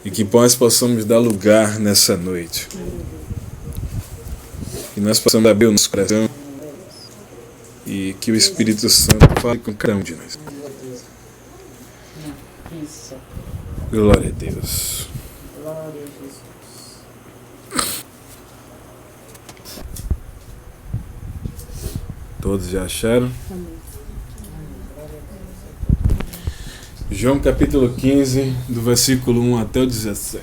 e que nós possamos dar lugar nessa noite. Que nós possamos abrir o nosso coração e que o Espírito Santo fale com cada um de nós. Glória a Deus. Glória a Jesus. Todos já acharam? João capítulo 15, do versículo 1 até o 17.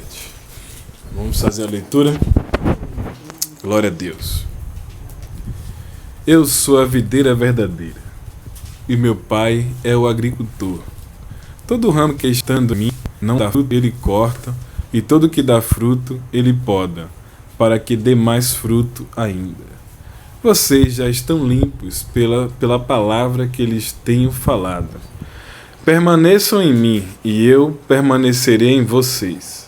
Vamos fazer a leitura? Glória a Deus. Eu sou a videira verdadeira, e meu pai é o agricultor. Todo ramo que estando em mim não dá fruto, ele corta, e todo que dá fruto, ele poda, para que dê mais fruto ainda. Vocês já estão limpos pela palavra que lhes tenho falado. Permaneçam em mim, e eu permanecerei em vocês.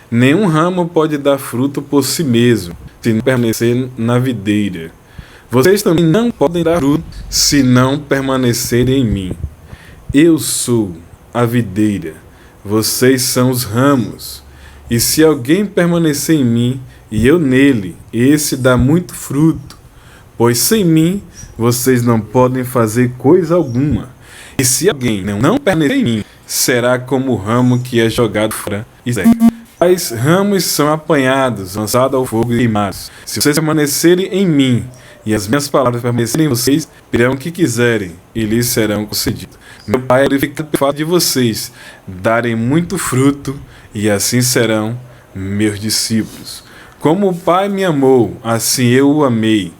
Nenhum ramo pode dar fruto por si mesmo, se não permanecer na videira. Vocês também não podem dar fruto, se não permanecerem em mim. Eu sou a videira, vocês são os ramos. E se alguém permanecer em mim, e eu nele, esse dá muito fruto. Pois sem mim, vocês não podem fazer coisa alguma. E se alguém não permanecer em mim, será como o ramo que é jogado fora e seca. Tais ramos são apanhados, lançados ao fogo e queimados. Se vocês permanecerem em mim, e as minhas palavras permanecerem em vocês, pedirão o que quiserem, e lhes serão concedidos. Meu Pai é glorificado pelo fato de vocês darem muito fruto, e assim serão meus discípulos. Como o Pai me amou, assim eu o amei.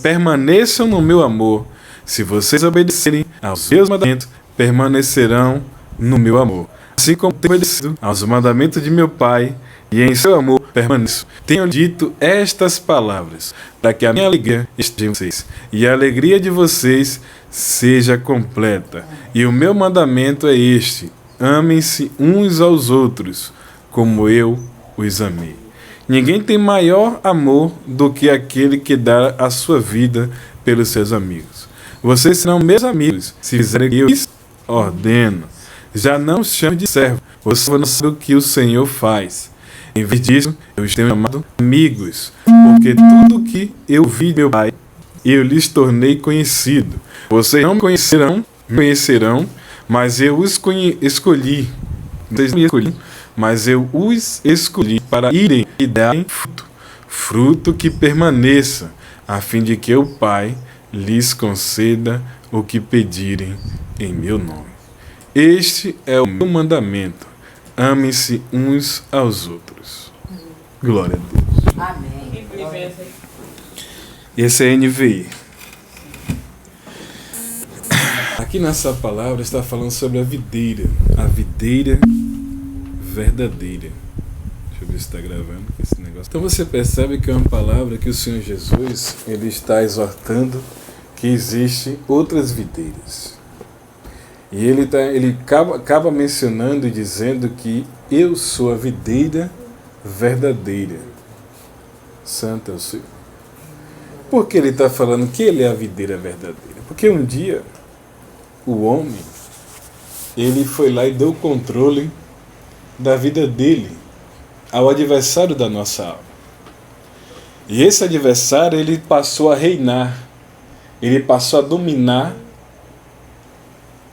Permaneçam no meu amor. Se vocês obedecerem aos meus mandamentos, permanecerão no meu amor. Assim como tenho obedecido aos mandamentos de meu Pai, e em seu amor permaneço. Tenho dito estas palavras, para que a minha alegria esteja em vocês, e a alegria de vocês seja completa. E o meu mandamento é este: amem-se uns aos outros, como eu os amei. Ninguém tem maior amor do que aquele que dá a sua vida pelos seus amigos. Vocês serão meus amigos, se fizerem o que eu lhes ordeno. Já não os chamo de servo, vocês não sabem o que o Senhor faz. Em vez disso, eu os tenho chamado amigos, porque tudo o que eu vi de meu Pai, eu lhes tornei conhecido. Vocês não me conhecerão, mas eu os escolhi. Vocês não me escolhi, mas eu os escolhi para irem e darem fruto que permaneça, a fim de que o Pai lhes conceda o que pedirem em meu nome. Este é o meu mandamento: amem-se uns aos outros. Glória a Deus. Amém. Esse é a NVI. Aqui nessa palavra está falando sobre a videira verdadeira. Deixa eu ver se está gravando esse negócio. Então você percebe que é uma palavra que o Senhor Jesus ele está exortando que existem outras videiras. E ele acaba mencionando e dizendo que eu sou a videira verdadeira. Santo é o Senhor. Por que ele está falando que ele é a videira verdadeira? Porque um dia o homem ele foi lá e deu o controle da vida dele ao adversário da nossa alma. E esse adversário ele passou a reinar, ele passou a dominar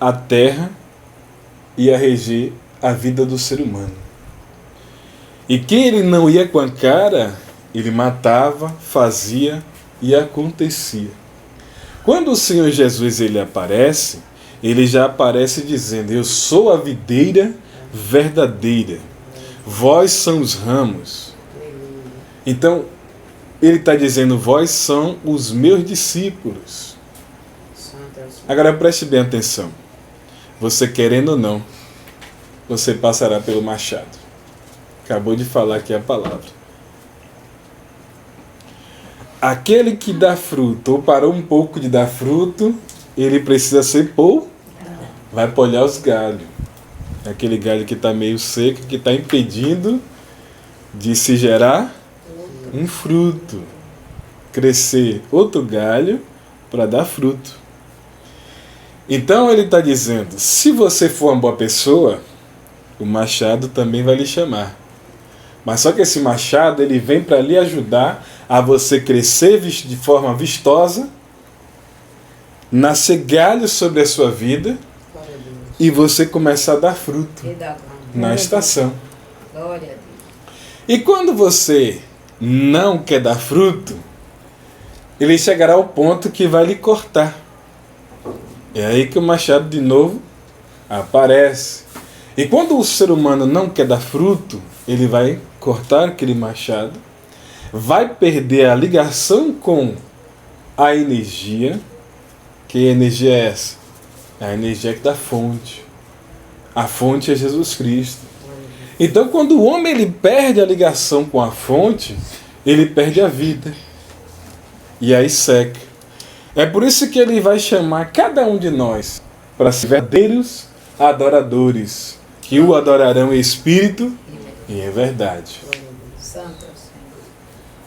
a terra e a reger a vida do ser humano. E quem ele não ia com a cara, ele matava, fazia e acontecia. Quando o Senhor Jesus ele aparece, ele já aparece dizendo: eu sou a videira verdadeira, vós são os ramos. Então, ele está dizendo: vós são os meus discípulos. Agora preste bem atenção. Você querendo ou não, você passará pelo machado. Acabou de falar aqui a palavra. Aquele que dá fruto, ou parou um pouco de dar fruto, ele precisa ser vai polhar os galhos. Aquele galho que está meio seco, que está impedindo de se gerar um fruto. Crescer outro galho para dar fruto. Então ele está dizendo: se você for uma boa pessoa, o machado também vai lhe chamar. Mas só que esse machado, ele vem para lhe ajudar a você crescer de forma vistosa, nascer galhos sobre a sua vida e você começar a dar fruto na estação. Glória a Deus. E quando você não quer dar fruto, ele chegará ao ponto que vai lhe cortar. É aí que o machado de novo aparece. E quando o ser humano não quer dar fruto, ele vai cortar aquele machado, vai perder a ligação com a energia. Que energia é essa? É a energia que dá fonte. A fonte é Jesus Cristo. Então, quando o homem ele perde a ligação com a fonte, ele perde a vida. E aí seca. É por isso que ele vai chamar cada um de nós para ser verdadeiros adoradores, que o adorarão em espírito e em verdade.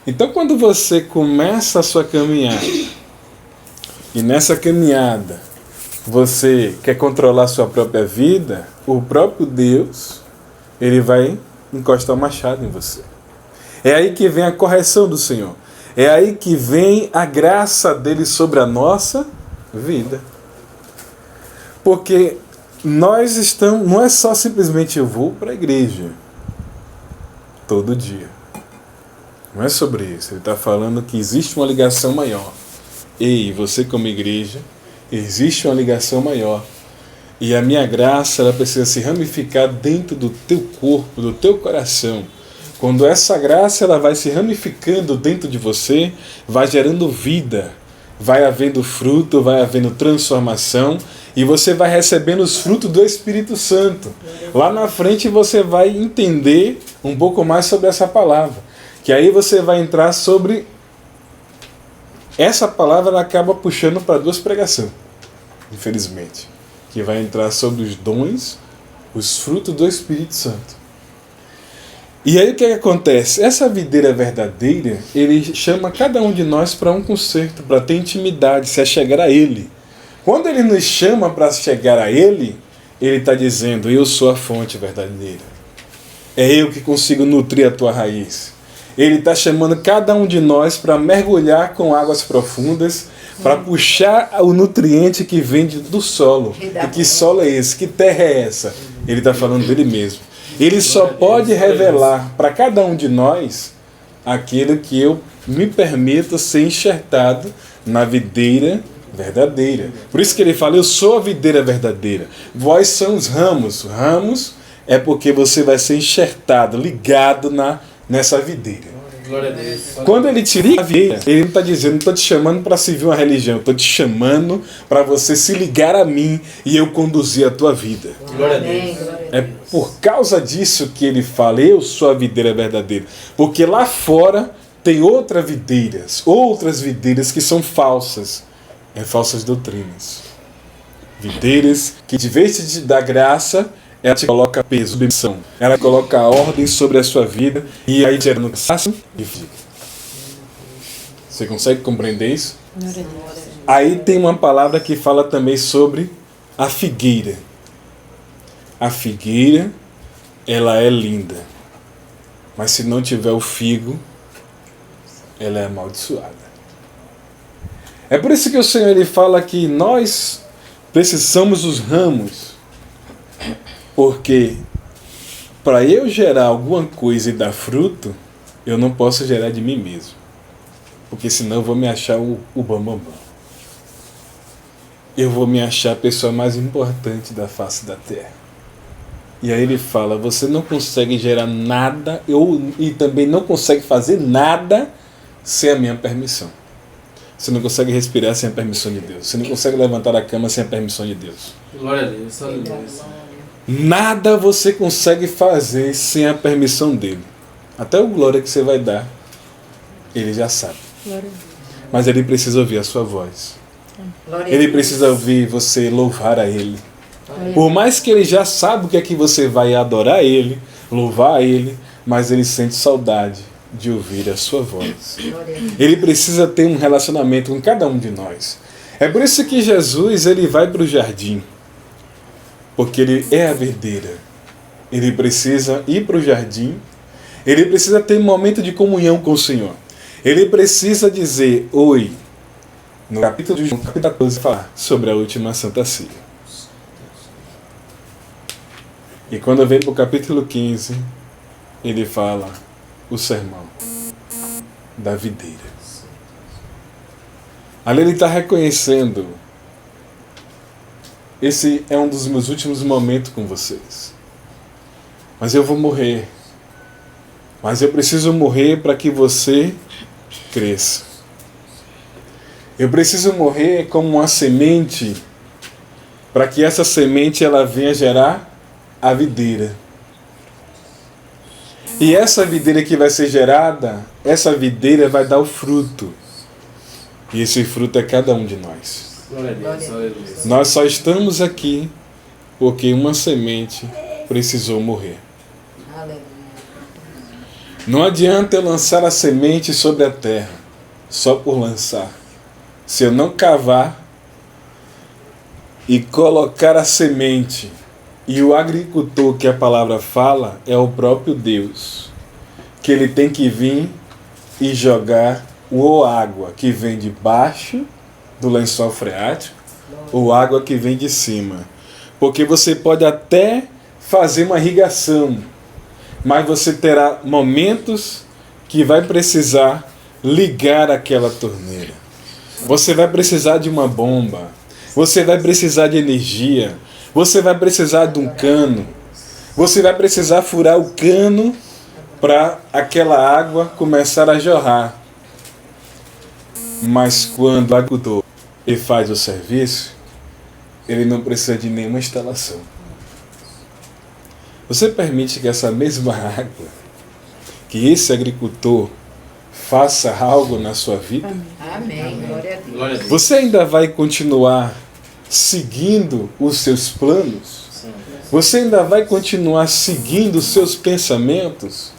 Então, quando você começa a sua caminhada, e nessa caminhada você quer controlar a sua própria vida, o próprio Deus, ele vai encostar o machado em você. É aí que vem a correção do Senhor. É aí que vem a graça dele sobre a nossa vida. Porque nós estamos, não é só simplesmente eu vou para a igreja todo dia. Não é sobre isso. Ele está falando que existe uma ligação maior. Ei, você como igreja, existe uma ligação maior. E a minha graça, ela precisa se ramificar dentro do teu corpo, do teu coração. Quando essa graça ela vai se ramificando dentro de você, vai gerando vida, vai havendo fruto, vai havendo transformação, e você vai recebendo os frutos do Espírito Santo. Lá na frente você vai entender um pouco mais sobre essa palavra. Que aí você vai entrar sobre... Essa palavra ela acaba puxando para duas pregações, infelizmente. Que vai entrar sobre os dons, os frutos do Espírito Santo. E aí o que acontece? Essa videira verdadeira, ele chama cada um de nós para um concerto, para ter intimidade, se achegar a ele. Quando ele nos chama para chegar a ele, ele está dizendo, eu sou a fonte verdadeira. É eu que consigo nutrir a tua raiz. Ele está chamando cada um de nós para mergulhar com águas profundas, para puxar o nutriente que vem do solo. E que solo é esse? Que terra é essa? Ele está falando dele mesmo. Ele só pode revelar para cada um de nós aquilo que eu me permito ser enxertado na videira verdadeira. Por isso que ele fala, eu sou a videira verdadeira. Vós são os ramos. Ramos é porque você vai ser enxertado, ligado nessa videira. Glória a Deus. Quando ele te liga a videira, ele não está dizendo, não estou te chamando para servir uma religião, estou te chamando para você se ligar a mim e eu conduzir a tua vida. Glória a Deus. É por causa disso que ele fala, eu sou a videira verdadeira. Porque lá fora tem outras videiras que são falsas. Falsas doutrinas. Videiras que, de vez de te dar graça, ela te coloca peso, submissão. Ela coloca ordem sobre a sua vida e aí gerando cansaço e fadiga. Você consegue compreender isso? Aí tem uma palavra que fala também sobre a figueira. A figueira, ela é linda. Mas se não tiver o figo, ela é amaldiçoada. É por isso que o Senhor ele fala que nós precisamos dos ramos. Porque para eu gerar alguma coisa e dar fruto, eu não posso gerar de mim mesmo. Porque senão eu vou me achar o bambambam. Eu vou me achar a pessoa mais importante da face da terra. E aí ele fala, você não consegue gerar nada e também não consegue fazer nada sem a minha permissão. Você não consegue respirar sem a permissão de Deus. Você não consegue levantar a cama sem a permissão de Deus. Glória a Deus. Aleluia. Nada você consegue fazer sem a permissão dele. Até o glória que você vai dar, ele já sabe. Mas ele precisa ouvir a sua voz. Ele precisa ouvir você louvar a ele. Por mais que ele já sabe o que é que você vai adorar ele, louvar a ele, mas ele sente saudade de ouvir a sua voz. Ele precisa ter um relacionamento com cada um de nós. É por isso que Jesus ele vai para o jardim. Porque ele é a videira. ele precisa ir para o jardim, ele precisa ter um momento de comunhão com o Senhor. Ele precisa dizer, oi, no capítulo de João, capítulo 14, falar sobre a última Santa Ceia. E quando vem para o capítulo 15, ele fala o sermão da videira. Ali ele está reconhecendo, esse é um dos meus últimos momentos com vocês. Mas eu vou morrer. Mas eu preciso morrer para que você cresça. Eu preciso morrer como uma semente, para que essa semente ela venha gerar a videira. E essa videira que vai ser gerada, essa videira vai dar o fruto. E esse fruto é cada um de nós. Glória a Deus, aleluia. Nós só estamos aqui porque uma semente precisou morrer. Aleluia. Não adianta eu lançar a semente sobre a terra, só por lançar. Se eu não cavar e colocar a semente, e o agricultor que a palavra fala é o próprio Deus, que ele tem que vir e jogar ou água que vem de baixo do lençol freático, ou água que vem de cima. Porque você pode até fazer uma irrigação, mas você terá momentos que vai precisar ligar aquela torneira. Você vai precisar de uma bomba, você vai precisar de energia, você vai precisar de um cano, você vai precisar furar o cano para aquela água começar a jorrar. Mas quando o agricultor ele faz o serviço, ele não precisa de nenhuma instalação. Você permite que essa mesma água, que esse agricultor faça algo na sua vida? Amém. Glória a Deus. Glória a Deus. Você ainda vai continuar seguindo os seus planos? Sim. Você ainda vai continuar seguindo os seus pensamentos?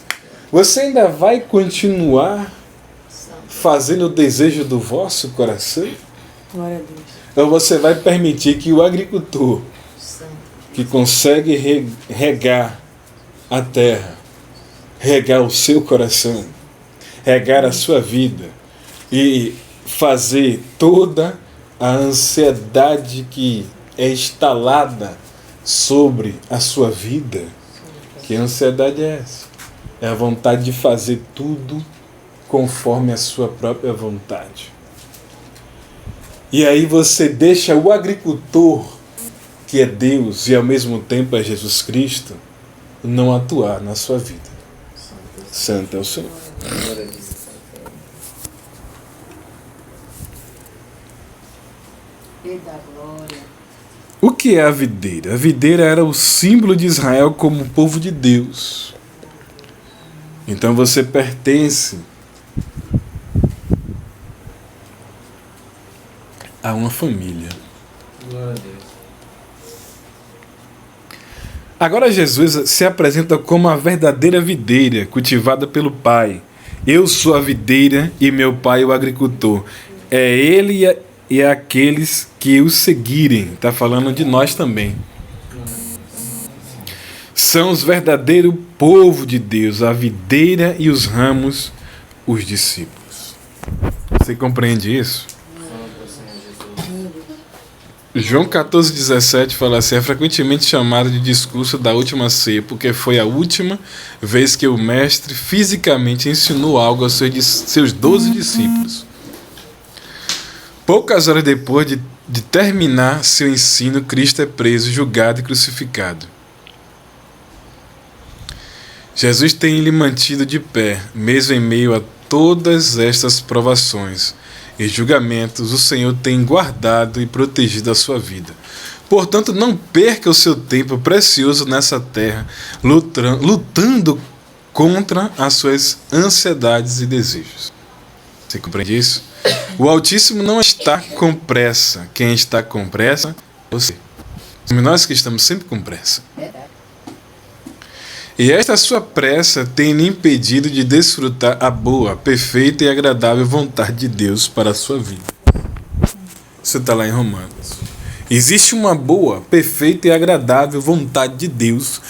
Você ainda vai continuar fazendo o desejo do vosso coração? Glória a Deus. Ou você vai permitir que o agricultor, que consegue regar a terra, regar o seu coração, regar a sua vida e fazer toda a ansiedade que é instalada sobre a sua vida? Que ansiedade é essa? É a vontade de fazer tudo conforme a sua própria vontade. E aí você deixa o agricultor, que é Deus e ao mesmo tempo é Jesus Cristo, não atuar na sua vida. Santo é o Senhor. Glória a Deus. E da glória. O que é a videira? A videira era o símbolo de Israel como povo de Deus. Então você pertence a uma família. Glória a Deus. Agora Jesus se apresenta como a verdadeira videira cultivada pelo Pai. Eu sou a videira e meu Pai o agricultor. É Ele e aqueles que o seguirem. Está falando de nós também. São os verdadeiros povo de Deus, a videira e os ramos, os discípulos. Você compreende isso? João 14,17 fala assim: é frequentemente chamado de discurso da última ceia, porque foi a última vez que o mestre fisicamente ensinou algo aos seus 12 discípulos. Poucas horas depois de terminar seu ensino, Cristo é preso, julgado e crucificado. Jesus tem lhe mantido de pé, mesmo em meio a todas estas provações e julgamentos. O Senhor tem guardado e protegido a sua vida. Portanto, não perca o seu tempo precioso nessa terra, lutando contra as suas ansiedades e desejos. Você compreende isso? O Altíssimo não está com pressa. Quem está com pressa é você. Somos nós que estamos sempre com pressa. E esta sua pressa tem lhe impedido de desfrutar a boa, perfeita e agradável vontade de Deus para a sua vida. Isso está lá em Romanos. Existe uma boa, perfeita e agradável vontade de Deus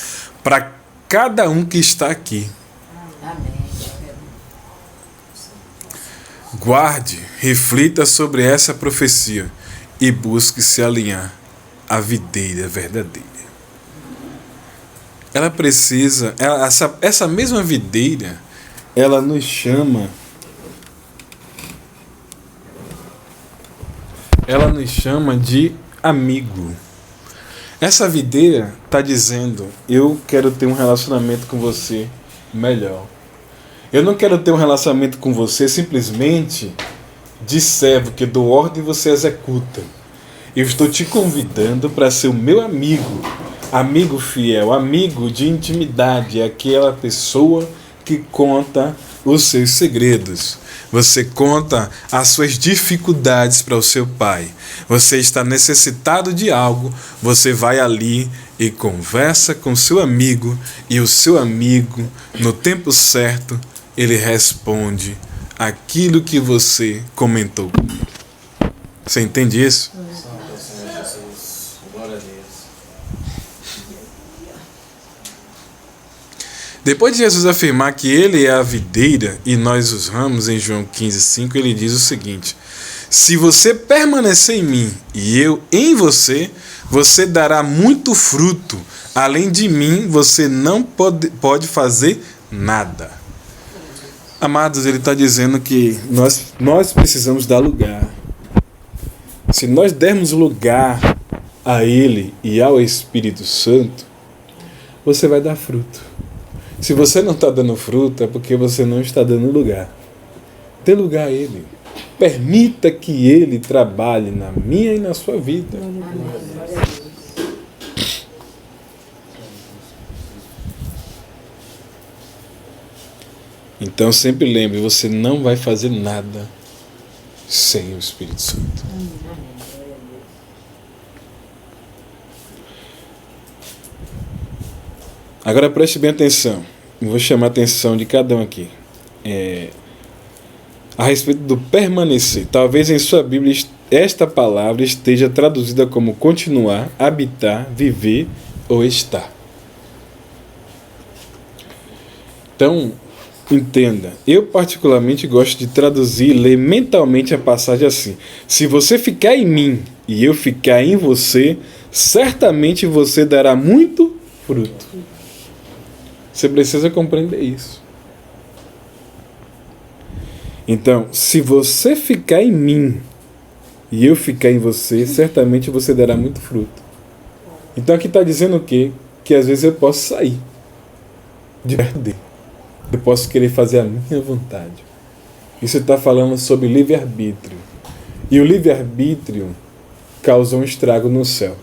para cada um que está aqui. Amém. Guarde, reflita sobre essa profecia e busque se alinhar à videira verdadeira. Ela precisa, essa mesma videira, ela nos chama de amigo. Essa videira está dizendo: eu quero ter um relacionamento com você melhor. Eu não quero ter um relacionamento com você simplesmente de servo, que eu dou ordem e você executa. Eu estou te convidando para ser o meu amigo, amigo fiel, amigo de intimidade, aquela pessoa que conta os seus segredos. Você conta as suas dificuldades para o seu pai. Você está necessitado de algo, você vai ali e conversa com seu amigo, e o seu amigo, no tempo certo, ele responde aquilo que você comentou. Você entende isso? Santo Senhor Jesus. Glória a Deus. Depois de Jesus afirmar que ele é a videira e nós os ramos, em João 15,5, ele diz o seguinte: se você permanecer em mim e eu em você, você dará muito fruto. Além de mim, você não pode fazer nada. Amados, ele está dizendo que nós precisamos dar lugar. Se nós dermos lugar a ele e ao Espírito Santo, você vai dar fruto. Se você não está dando fruto, é porque você não está dando lugar. Dê lugar a ele. Permita que ele trabalhe na minha e na sua vida. Então sempre lembre, você não vai fazer nada sem o Espírito Santo. Agora preste bem atenção. Eu vou chamar a atenção de cada um aqui. A respeito do permanecer. Talvez em sua Bíblia esta palavra esteja traduzida como continuar, habitar, viver ou estar. Então, entenda, eu particularmente gosto de traduzir e ler mentalmente a passagem assim: se você ficar em mim e eu ficar em você, certamente você dará muito fruto. Você precisa compreender isso. Então, se você ficar em mim e eu ficar em você, certamente você dará muito fruto. Então aqui está dizendo o quê? Que às vezes eu posso sair de perder. Eu posso querer fazer a minha vontade. Isso está falando sobre livre-arbítrio. E o livre-arbítrio causou um estrago no céu.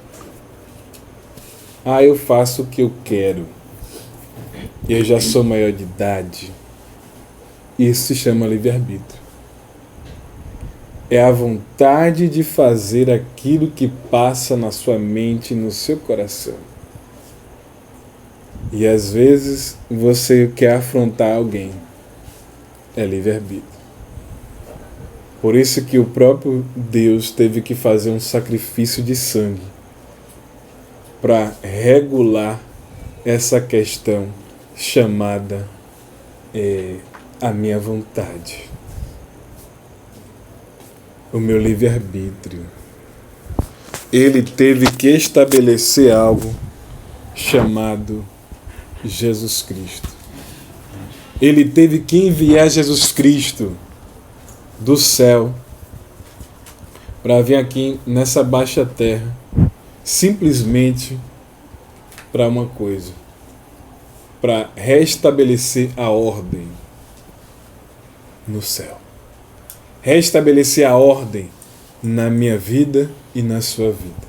Eu faço o que eu quero. Eu já sou maior de idade. Isso se chama livre-arbítrio. É a vontade de fazer aquilo que passa na sua mente e no seu coração. E às vezes você quer afrontar alguém. É livre-arbítrio. Por isso que o próprio Deus teve que fazer um sacrifício de sangue para regular essa questão chamada a minha vontade. O meu livre-arbítrio. Ele teve que estabelecer algo chamado Jesus Cristo. Ele teve que enviar Jesus Cristo do céu para vir aqui nessa baixa terra, simplesmente para uma coisa: para restabelecer a ordem no céu. Restabelecer a ordem na minha vida e na sua vida.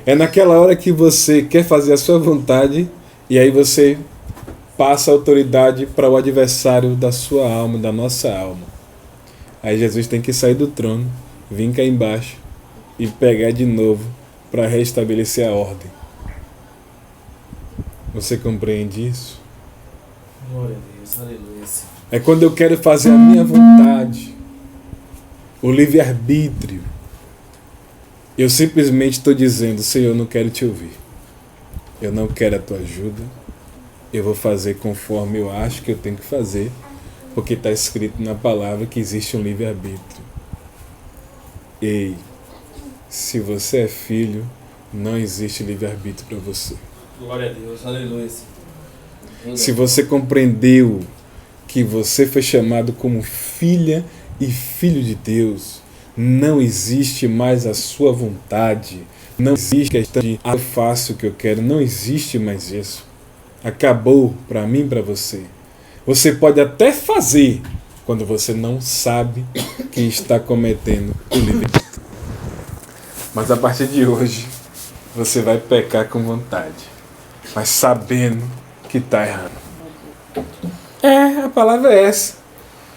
É naquela hora que você quer fazer a sua vontade e aí você passa a autoridade para o adversário da sua alma, da nossa alma. Aí Jesus tem que sair do trono, vir cá embaixo e pegar de novo para restabelecer a ordem. Você compreende isso? Glória a Deus, aleluia. É quando eu quero fazer a minha vontade, o livre-arbítrio. Eu simplesmente estou dizendo, Senhor, eu não quero te ouvir. Eu não quero a tua ajuda. Eu vou fazer conforme eu acho que eu tenho que fazer, porque está escrito na palavra que existe um livre-arbítrio. Ei, se você é filho, não existe livre-arbítrio para você. Glória a Deus, aleluia. Se você compreendeu que você foi chamado como filha e filho de Deus, não existe mais a sua vontade, não existe questão de eu faço o que eu quero, não existe mais isso. Acabou para mim e para você. Você pode até fazer quando você não sabe que está cometendo o livre-arbítrio. Mas a partir de hoje, você vai pecar com vontade, mas sabendo que está errando. A palavra é essa.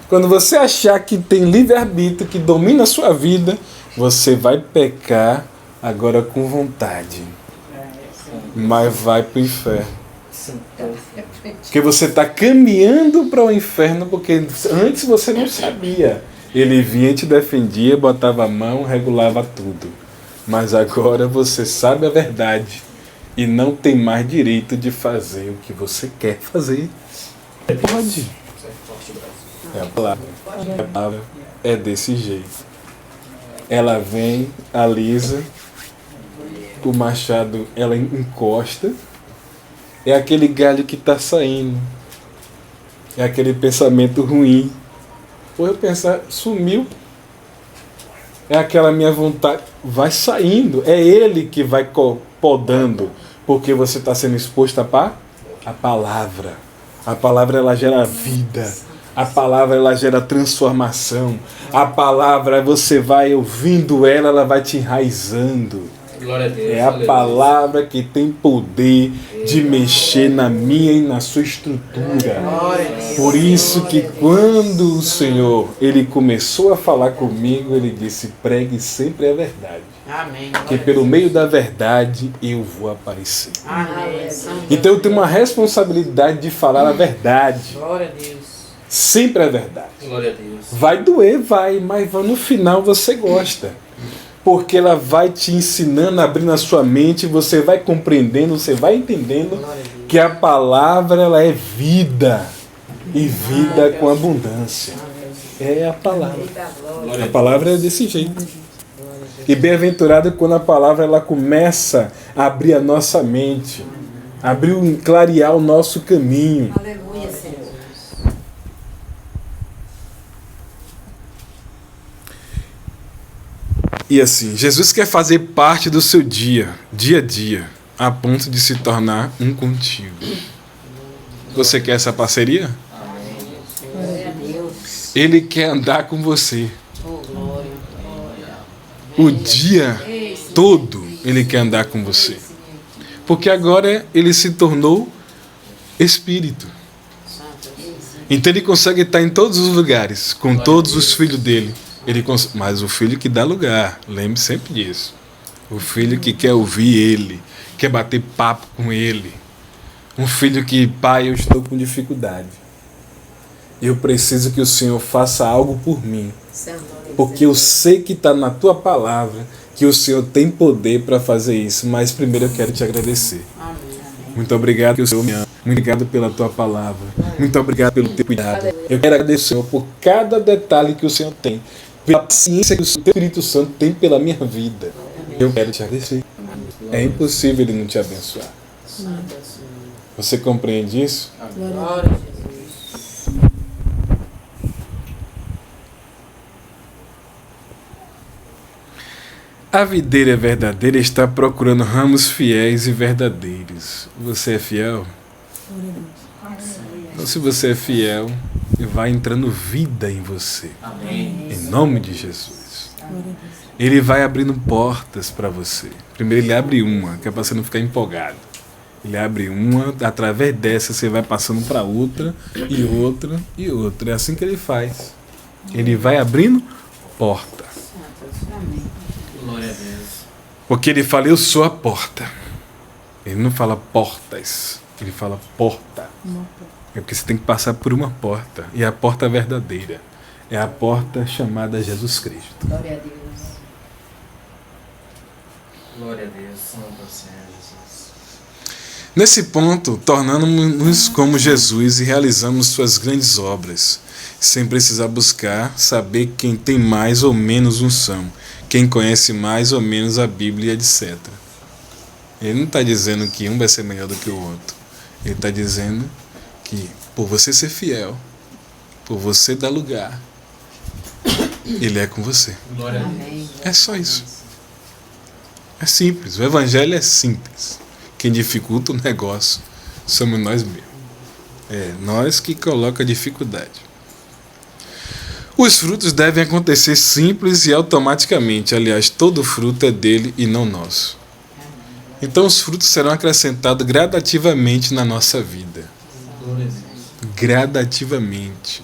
Quando você achar que tem livre-arbítrio, que domina a sua vida, você vai pecar agora com vontade. Mas vai para o inferno. Porque você está caminhando para o inferno, porque antes você não sabia. Ele vinha, te defendia, botava a mão, regulava tudo. Mas agora você sabe a verdade e não tem mais direito de fazer o que você quer fazer. Pode. A palavra é desse jeito. Ela vem, alisa, o machado ela encosta, é aquele galho que está saindo, é aquele pensamento ruim. Ou eu pensar, sumiu. É aquela minha vontade, vai saindo, é ele que vai podando, porque você está sendo exposto a palavra. A palavra ela gera vida. A palavra ela gera transformação. A palavra você vai ouvindo ela vai te enraizando. Glória a Deus, é a palavra que tem poder de mexer na minha e na sua estrutura. Por isso que quando o Senhor ele começou a falar comigo, ele disse: pregue sempre a verdade. Amém. Que pelo meio da verdade eu vou aparecer. Amém. Então eu tenho uma responsabilidade de falar a verdade. Glória a Deus. Sempre a verdade. Glória a Deus. Vai doer, vai, mas no final você gosta. Porque ela vai te ensinando, abrindo a sua mente, você vai compreendendo, você vai entendendo que a palavra ela é vida. E vida com abundância. É a palavra. A palavra é desse jeito. E bem-aventurado quando a palavra ela começa a abrir a nossa mente, abrir, clarear o nosso caminho. Aleluia, Senhor. E assim, Jesus quer fazer parte do seu dia a dia, a ponto de se tornar um contigo. Você quer essa parceria? Glória a Deus. Ele quer andar com você. Oh, glória. O dia todo ele quer andar com você. Porque agora ele se tornou Espírito. Então ele consegue estar em todos os lugares, com todos os filhos dele. Mas o filho que dá lugar, lembre sempre disso. O filho que quer ouvir ele, quer bater papo com ele. Um filho que, pai, eu estou com dificuldade. Eu preciso que o Senhor faça algo por mim. Porque eu sei que está na tua palavra, que o Senhor tem poder para fazer isso. Mas primeiro eu quero te agradecer. Muito obrigado que o Senhor me ama. Muito obrigado pela tua palavra. Muito obrigado pelo teu cuidado. Eu quero agradecer, Senhor, por cada detalhe que o Senhor tem. Pela paciência que o Espírito Santo tem pela minha vida. Eu quero te agradecer. É impossível ele não te abençoar. Você compreende isso? Glória a Jesus. A videira verdadeira está procurando ramos fiéis e verdadeiros. Você é fiel? Então, se você é fiel, vai entrando vida em você. Amém. Em nome de Jesus. Ele vai abrindo portas para você. Primeiro ele abre uma, que é para você não ficar empolgado. Ele abre uma, através dessa você vai passando para outra, e outra, e outra. É assim que ele faz. Ele vai abrindo porta. Glória a Deus. Porque ele fala, eu sou a porta. Ele não fala portas, ele fala porta. É porque você tem que passar por uma porta. E a porta verdadeira é a porta chamada Jesus Cristo. Glória a Deus. Glória a Deus. Santo Senhor Jesus. Nesse ponto, tornamos-nos como Jesus e realizamos suas grandes obras, sem precisar buscar saber quem tem mais ou menos unção, quem conhece mais ou menos a Bíblia, etc. Ele não está dizendo que um vai ser melhor do que o outro. Ele está dizendo que, por você ser fiel, por você dar lugar, Ele é com você. Glória a Deus. Amém. É só isso. É simples. O Evangelho é simples. Quem dificulta o negócio somos nós mesmos. É nós que coloca a dificuldade. Os frutos devem acontecer simples e automaticamente. Aliás, todo fruto é dele e não nosso. Então os frutos serão acrescentados gradativamente na nossa vida. Glória a Deus. Gradativamente.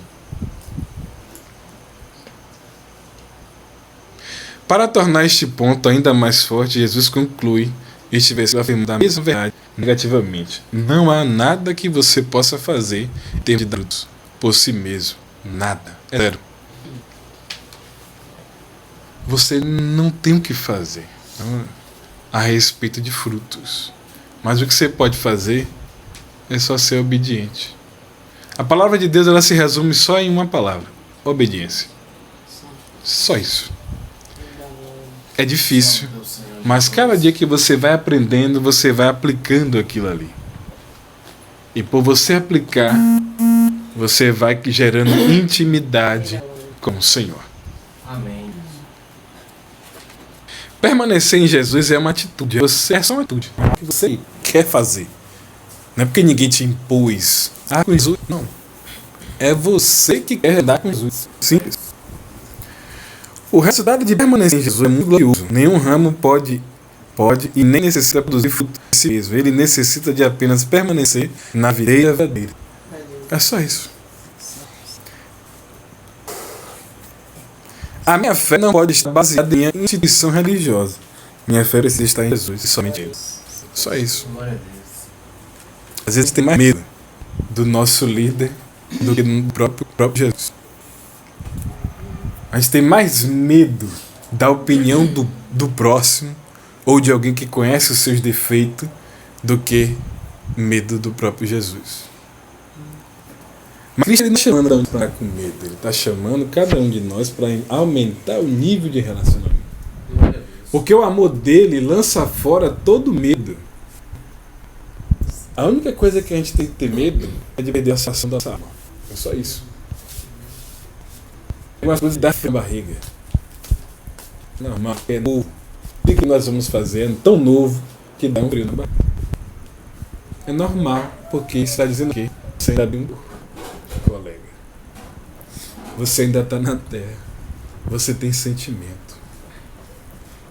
Para tornar este ponto ainda mais forte, Jesus conclui este versículo afirmando a mesma verdade negativamente. Não há nada que você possa fazer em termos de frutos por si mesmo. Nada. É zero. Você não tem o que fazer a respeito de frutos. Mas o que você pode fazer é só ser obediente. A palavra de Deus ela se resume só em uma palavra: obediência. Só isso. É difícil, Santo Senhor mas cada dia que você vai aprendendo, você vai aplicando aquilo ali. E por você aplicar, você vai gerando intimidade com o Senhor. Amém. Permanecer em Jesus é uma atitude. É só uma atitude que você quer fazer. Não é porque ninguém te impôs. Com Jesus. Não. É você que quer andar com Jesus. Simples. O resultado de permanecer em Jesus é muito glorioso. Nenhum ramo pode e nem necessita produzir fruto de si mesmo. Ele necessita de apenas permanecer na videira verdadeira. É só isso. A minha fé não pode estar baseada em uma instituição religiosa. Minha fé precisa estar em Jesus e somente Ele. Só isso. Glória a Deus. Às vezes tem mais medo do nosso líder do que do próprio Jesus. A gente tem mais medo da opinião do próximo ou de alguém que conhece os seus defeitos do que medo do próprio Jesus. Mas Cristo ele não está chamando a gente para com medo, ele está chamando cada um de nós para aumentar o nível de relacionamento. Glória a Deus. Porque o amor dele lança fora todo medo. A única coisa que a gente tem que ter medo é de perder a sensação da nossa alma. É só isso. Algumas coisas dá frio na barriga. Não, mas é novo. O que nós vamos fazer é tão novo que dá um frio na barriga. É normal, porque isso está dizendo que você ainda é bem colega. Você ainda está na terra. Você tem sentimento.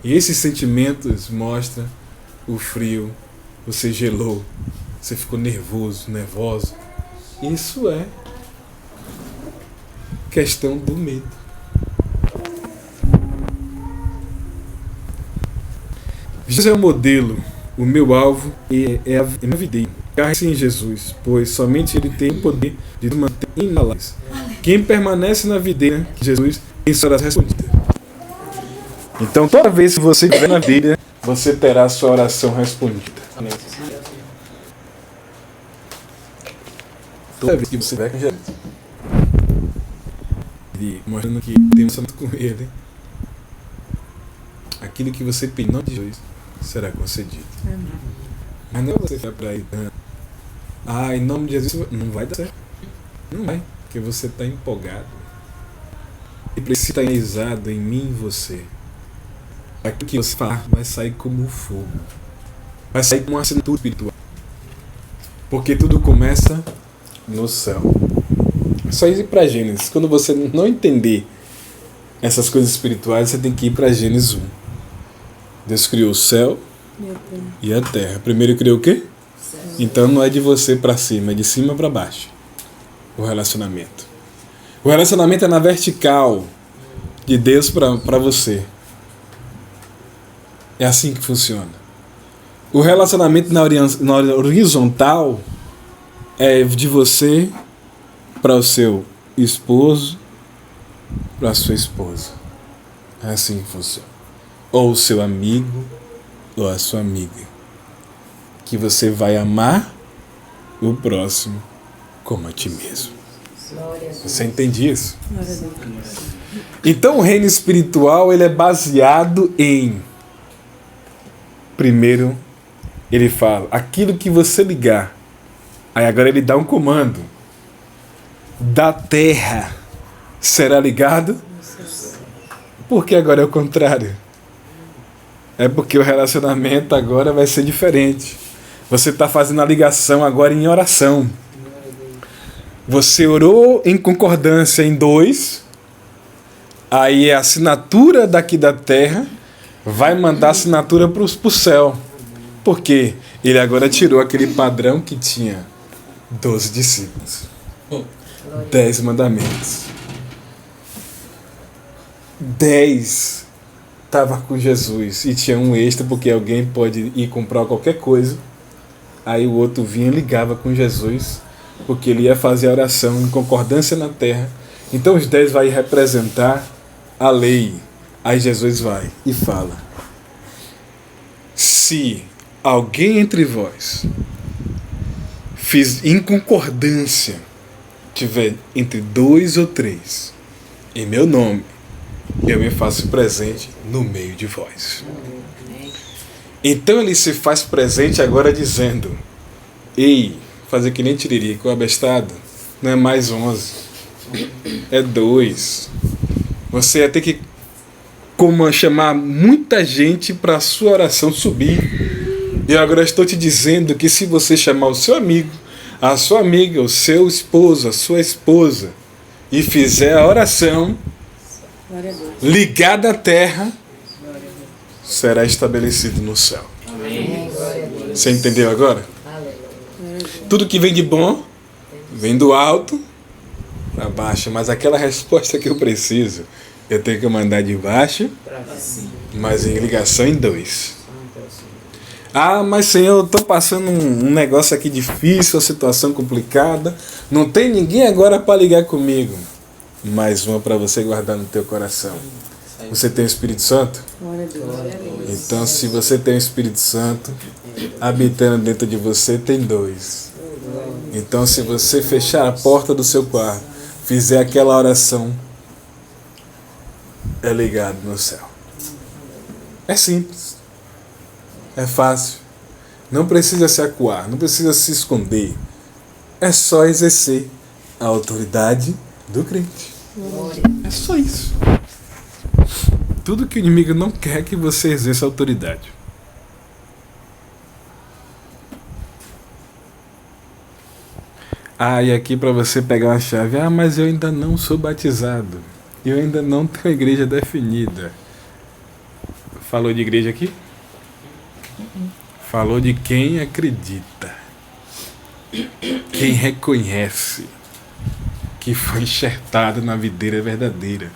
E esses sentimentos mostram o frio. Você gelou. Você ficou nervoso, nervosa. Isso é questão do medo. Jesus é o modelo, o meu alvo é a minha videira. Carregue-se em Jesus, pois somente Ele tem o poder de nos manter inaláveis. Quem permanece na videira de Jesus tem sua oração respondida. Então, toda vez que você estiver na videira, você terá sua oração respondida. Amém. Toda vez que você estiver com Jesus, Ele mostrando que tem um santo com Ele, aquilo que você pedir em nome de Jesus será concedido. Mas não é você ficar para aí, em nome de Jesus, não vai dar certo. Não vai, porque você está empolgado. E precisa estar enraizado em mim e você. Aquilo que você falar vai sair como um fogo. Vai sair como uma assinatura espiritual. Porque tudo começa no céu. É só ir para Gênesis. Quando você não entender essas coisas espirituais, você tem que ir para Gênesis 1. Deus criou o céu e a terra. Primeiro criou o quê? Então não é de você para cima, é de cima para baixo. O relacionamento. O relacionamento é na vertical de Deus para você. É assim que funciona. O relacionamento na horizontal é de você para o seu esposo, para a sua esposa. É assim que funciona. Ou o seu amigo, ou a sua amiga, que você vai amar o próximo como a ti mesmo. Glória a Deus. Você entende isso? Então o reino espiritual ele é baseado em, primeiro ele fala, aquilo que você ligar. Aí agora ele dá um comando. Da terra será ligado? Porque agora é o contrário. É porque o relacionamento agora vai ser diferente. Você está fazendo a ligação agora em oração. Você orou em concordância em 2. Aí a assinatura daqui da terra vai mandar a assinatura para o céu. Por quê? Ele agora tirou aquele padrão que tinha 12 discípulos. 10 mandamentos. 10 estava com Jesus e tinha um extra, porque alguém pode ir comprar qualquer coisa. Aí o outro vinha e ligava com Jesus, porque ele ia fazer a oração em concordância na terra. Então os 10 vai representar a lei. Aí Jesus vai e fala: se alguém entre vós fiz em concordância, tiver entre 2 ou 3 em meu nome, eu me faço presente no meio de vós. Então ele se faz presente agora dizendo: ei, fazer que nem Tiririca, o abestado, não é mais 11, é 2. Você ia ter que chamar muita gente para a sua oração subir. E agora estou te dizendo que se você chamar o seu amigo, a sua amiga, o seu esposo, a sua esposa, e fizer a oração ligada à terra, será estabelecido no céu. Amém. Você entendeu agora? Aleluia. Tudo que vem de bom, vem do alto para baixo. Mas aquela resposta que eu preciso, eu tenho que mandar de baixo, mas em ligação em 2. Ah, mas Senhor, eu estou passando um negócio aqui difícil, uma situação complicada. Não tem ninguém agora para ligar comigo. Mais uma para você guardar no teu coração. Você tem o Espírito Santo? Então, se você tem o Espírito Santo habitando dentro de você, tem 2. Então, se você fechar a porta do seu quarto, fizer aquela oração, é ligado no céu. É simples. É fácil. Não precisa se acuar, não precisa se esconder. É só exercer a autoridade do crente. É só isso. Tudo que o inimigo não quer é que você exerça a autoridade. Ah, e aqui para você pegar uma chave. Ah, mas eu ainda não sou batizado. Eu ainda não tenho a igreja definida. Falou de igreja aqui? Falou de quem acredita. Quem reconhece que foi enxertado na videira verdadeira.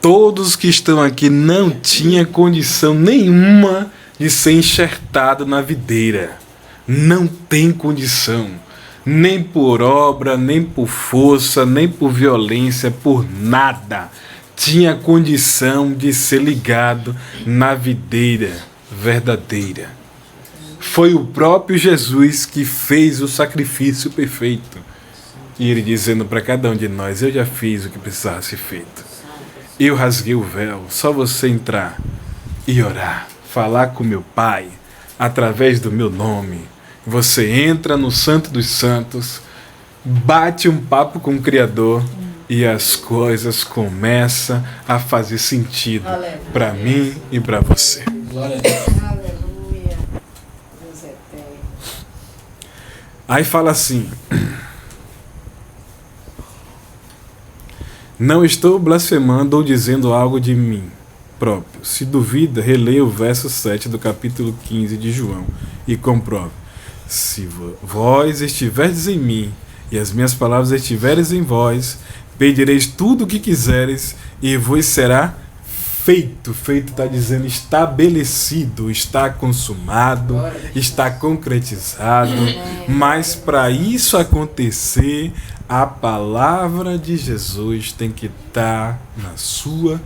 Todos que estão aqui não tinham condição nenhuma de ser enxertado na videira. Não tem condição. Nem por obra, nem por força, nem por violência, por nada. Tinha condição de ser ligado na videira verdadeira. Foi o próprio Jesus que fez o sacrifício perfeito. E ele dizendo para cada um de nós: eu já fiz o que precisava ser feito. Eu rasguei o véu, só você entrar e orar, falar com meu Pai, através do meu nome. Você entra no Santo dos Santos, bate um papo com o Criador e as coisas começam a fazer sentido para mim e para você. Glória a Deus. Aleluia. Deus é eterno. Aí fala assim: não estou blasfemando ou dizendo algo de mim próprio. Se duvida, releia o verso 7 do capítulo 15 de João e comprove. Se vós estiverdes em mim e as minhas palavras estiveres em vós, pedireis tudo o que quiseres e vos será feito. Feito está dizendo estabelecido, está consumado, está concretizado. Mas para isso acontecer, a palavra de Jesus tem que estar na sua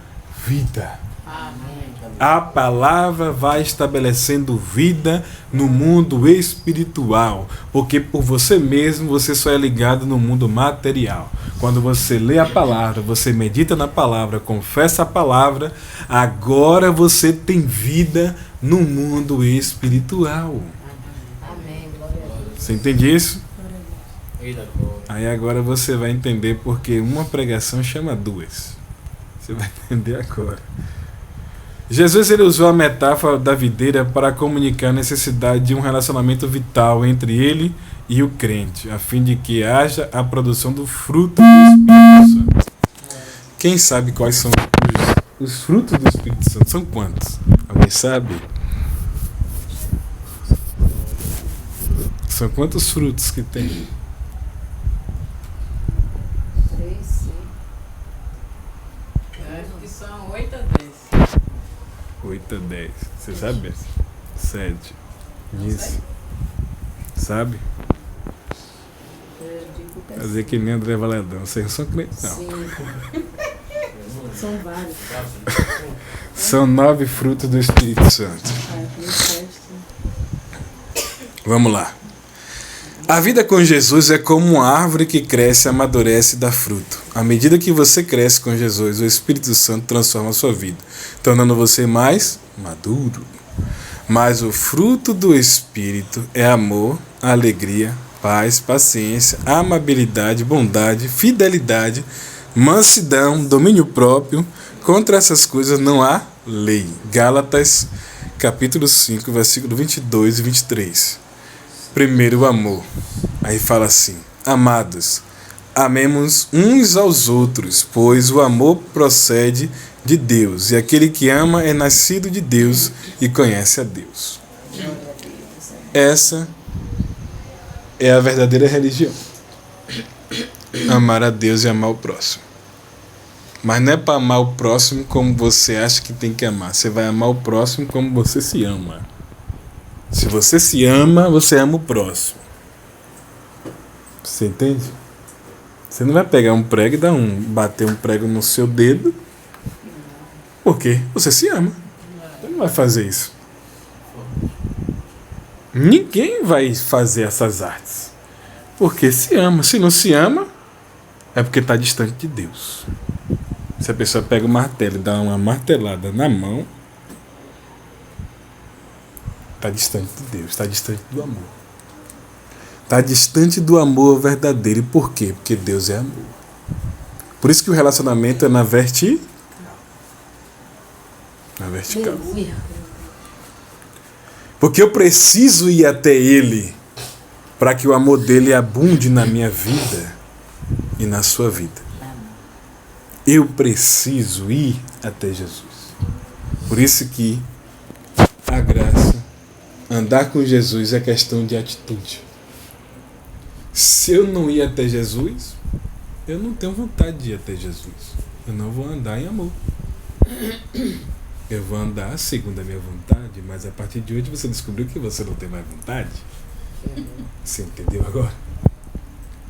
vida. Amém. A palavra vai estabelecendo vida no mundo espiritual, porque por você mesmo você só é ligado no mundo material. Quando você lê a palavra, você medita na palavra, confessa a palavra, agora você tem vida no mundo espiritual. Amém. Glória a Deus. Você entende isso? Rei da glória. Aí agora você vai entender porque uma pregação chama duas. Você vai entender agora. Jesus ele usou a metáfora da videira para comunicar a necessidade de um relacionamento vital entre ele e o crente, a fim de que haja a produção do fruto do Espírito Santo. Quem sabe quais são os frutos do Espírito Santo? São quantos? Alguém sabe? São quantos frutos que tem? 3, 5. Eu acho que são 8 a 10. 8 a 10. Você sabe? 7. Isso. Sabe? Eu digo que é Fazer que nem André Valedão. Vocês não são crentes, não. 5. São vários. São 9 frutos do Espírito Santo. Vamos lá. A vida com Jesus é como uma árvore que cresce, amadurece e dá fruto. À medida que você cresce com Jesus, o Espírito Santo transforma a sua vida, tornando você mais maduro. Mas o fruto do Espírito é amor, alegria, paz, paciência, amabilidade, bondade, fidelidade, mansidão, domínio próprio. Contra essas coisas não há lei. Gálatas, capítulo 5, versículo 22 e 23. Primeiro, o amor. Aí fala assim: amados, amemos uns aos outros, pois o amor procede de Deus, e aquele que ama é nascido de Deus e conhece a Deus. Essa é a verdadeira religião. Amar a Deus e amar o próximo. Mas não é para amar o próximo como você acha que tem que amar. Você vai amar o próximo como você se ama. Se você se ama, você ama o próximo. Você entende? Você não vai pegar um prego e bater um prego no seu dedo. Por quê? Você se ama. Você não vai fazer isso. Ninguém vai fazer essas artes. Porque se ama. Se não se ama, é porque está distante de Deus. Se a pessoa pega o martelo e dá uma martelada na mão, está distante de Deus, está distante do amor. Está distante do amor verdadeiro. E por quê? Porque Deus é amor. Por isso que o relacionamento é na vertical. Porque eu preciso ir até Ele para que o amor dele abunde na minha vida e na sua vida. Eu preciso ir até Jesus. Por isso que a graça, andar com Jesus é questão de atitude. Se eu não ir até Jesus, eu não tenho vontade de ir até Jesus. Eu não vou andar em amor. Eu vou andar segundo a minha vontade, mas a partir de hoje você descobriu que você não tem mais vontade. Você entendeu agora?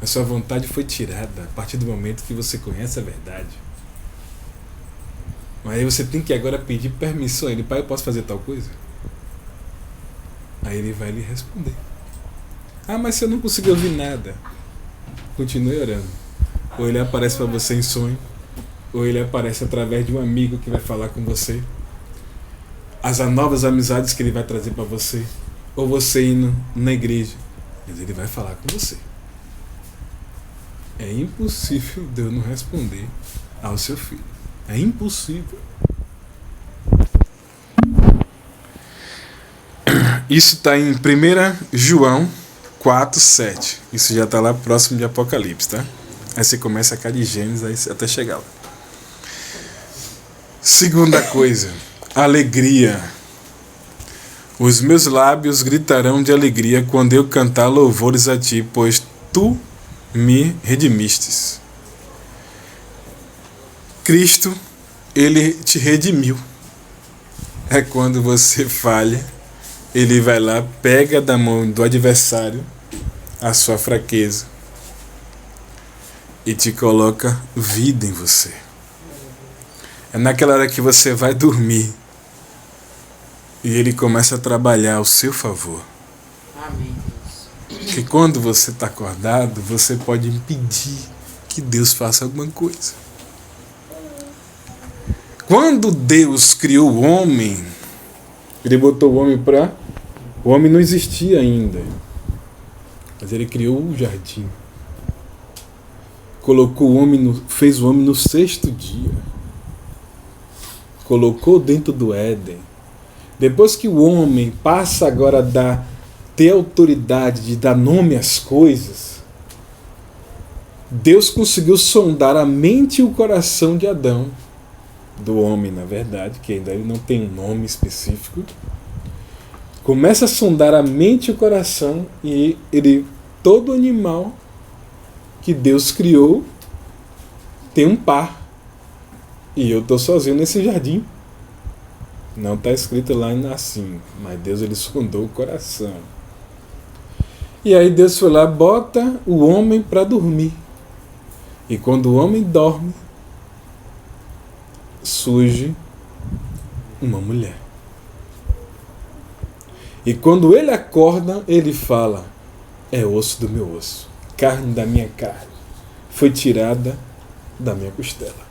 A sua vontade foi tirada a partir do momento que você conhece a verdade. Aí você tem que agora pedir permissão a ele. Pai, eu posso fazer tal coisa? Aí ele vai lhe responder. Ah, mas se eu não conseguir ouvir nada, continue orando. Ou ele aparece para você em sonho, ou ele aparece através de um amigo que vai falar com você. As novas amizades que ele vai trazer para você. Ou você indo na igreja. Mas ele vai falar com você. É impossível Deus não responder ao seu filho. É impossível. Isso está em 1 João 4, 7. Isso já está lá próximo de Apocalipse, tá? Aí você começa a cair de Gênesis aí até chegar lá. Segunda coisa, alegria. Os meus lábios gritarão de alegria quando eu cantar louvores a ti, pois tu me redimistes. Cristo, ele te redimiu. É quando você falha, ele vai lá, pega da mão do adversário a sua fraqueza e te coloca vida em você. É naquela hora que você vai dormir E ele começa a trabalhar ao seu favor. Amém, Deus. Que quando você está acordado, você pode impedir que Deus faça alguma coisa. Quando Deus criou o homem, ele botou o homem para... O homem não existia ainda. Mas ele criou o jardim. Colocou o homem fez o homem no 6º dia. Colocou dentro do Éden. Depois que o homem passa agora a ter autoridade de dar nome às coisas, Deus conseguiu sondar a mente e o coração de Adão, do homem, na verdade, que ainda ele não tem um nome específico. Começa a sondar a mente e o coração, e todo animal que Deus criou tem um par. E eu estou sozinho nesse jardim. Não está escrito lá assim, mas Deus ele sondou o coração. E aí Deus foi lá, bota o homem para dormir. E quando o homem dorme, surge uma mulher. E quando ele acorda, ele fala: é osso do meu osso, carne da minha carne, foi tirada da minha costela.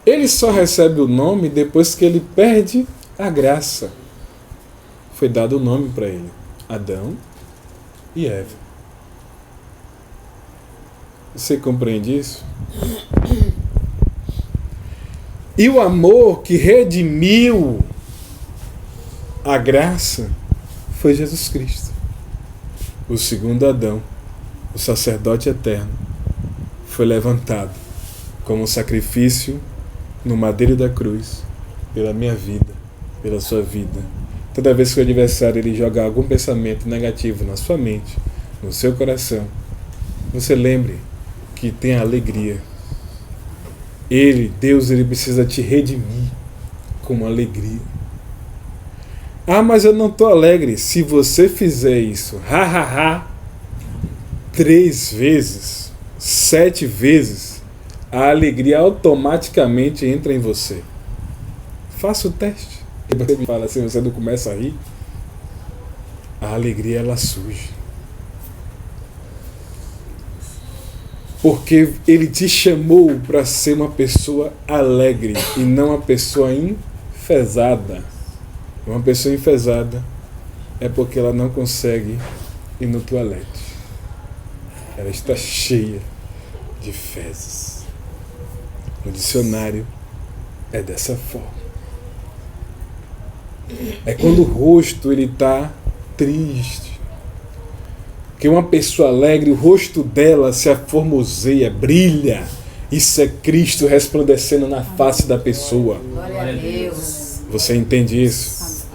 Ele só recebe o nome depois que ele perde a graça. Foi dado o nome para ele: Adão e Eva. Você compreende isso? E o amor que redimiu a graça foi Jesus Cristo, o segundo Adão, o sacerdote eterno, foi levantado como sacrifício no madeiro da cruz pela minha vida, pela sua vida. Toda vez que o adversário ele jogar algum pensamento negativo na sua mente, no seu coração, você lembre que tem a alegria. Deus, ele precisa te redimir com alegria. Ah, mas eu não estou alegre. Se você fizer isso, 3 vezes, 7 vezes, a alegria automaticamente entra em você. Faça o teste. E você me fala assim, você não começa a rir, a alegria ela surge. Porque ele te chamou para ser uma pessoa alegre e não uma pessoa enfesada. Uma pessoa enfesada é porque ela não consegue ir no toalete. Ela está cheia de fezes. No dicionário é dessa forma. É quando o rosto ele está triste. Porque uma pessoa alegre, o rosto dela se aformoseia, brilha. Isso é Cristo resplandecendo na face da pessoa. Glória a Deus. Você entende isso?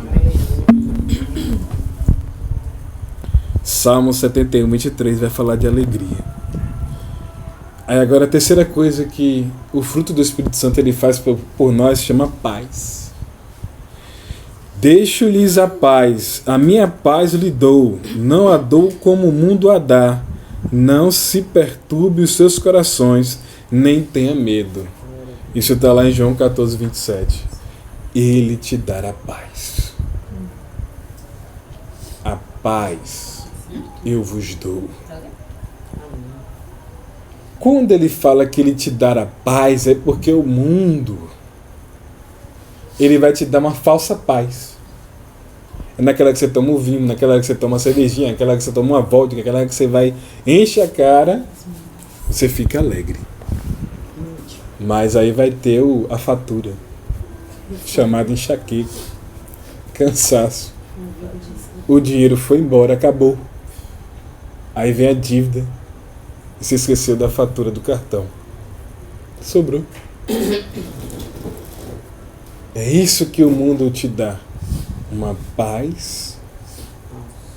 Salmo 71, 23 vai falar de alegria. Aí agora a terceira coisa que o fruto do Espírito Santo ele faz por nós chama paz. Deixo-lhes a paz, a minha paz lhe dou, não a dou como o mundo a dá. Não se perturbe os seus corações, nem tenha medo. Isso está lá em João 14, 27. Ele te dará paz. A paz eu vos dou. Quando ele fala que ele te dará paz, é porque o mundo ele vai te dar uma falsa paz. É naquela que você toma um vinho, naquela que você toma uma cervejinha, naquela que você toma uma vodka, naquela que você vai, enche a cara, você fica alegre. Mas aí vai ter a fatura, chamada enxaqueca, cansaço. O dinheiro foi embora, acabou. Aí vem a dívida. E você esqueceu da fatura do cartão. Sobrou. É isso que o mundo te dá. Uma paz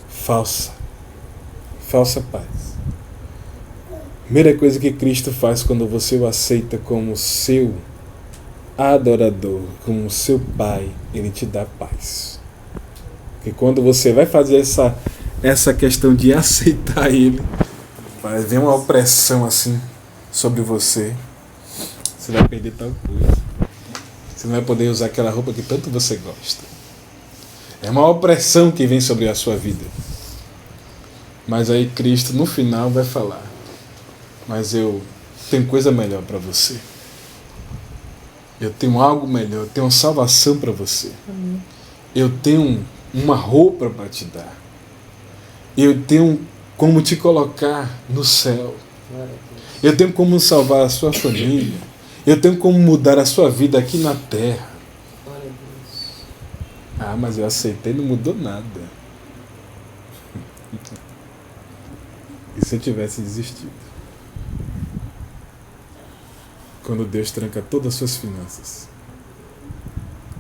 falsa. Falsa paz. Primeira coisa que Cristo faz quando você o aceita como seu adorador, como seu Pai, Ele te dá paz. Porque quando você vai fazer essa questão de aceitar Ele, vai vir uma opressão assim sobre você. Você vai perder tal coisa. Você não vai poder usar aquela roupa que tanto você gosta. É uma opressão que vem sobre a sua vida. Mas aí Cristo no final vai falar: mas eu tenho coisa melhor para você. Eu tenho algo melhor, eu tenho uma salvação para você. Eu tenho uma roupa para te dar. Eu tenho como te colocar no céu. Eu tenho como salvar a sua família. Eu tenho como mudar a sua vida aqui na terra. Ah, mas eu aceitei e não mudou nada. E se eu tivesse desistido? Quando Deus tranca todas as suas finanças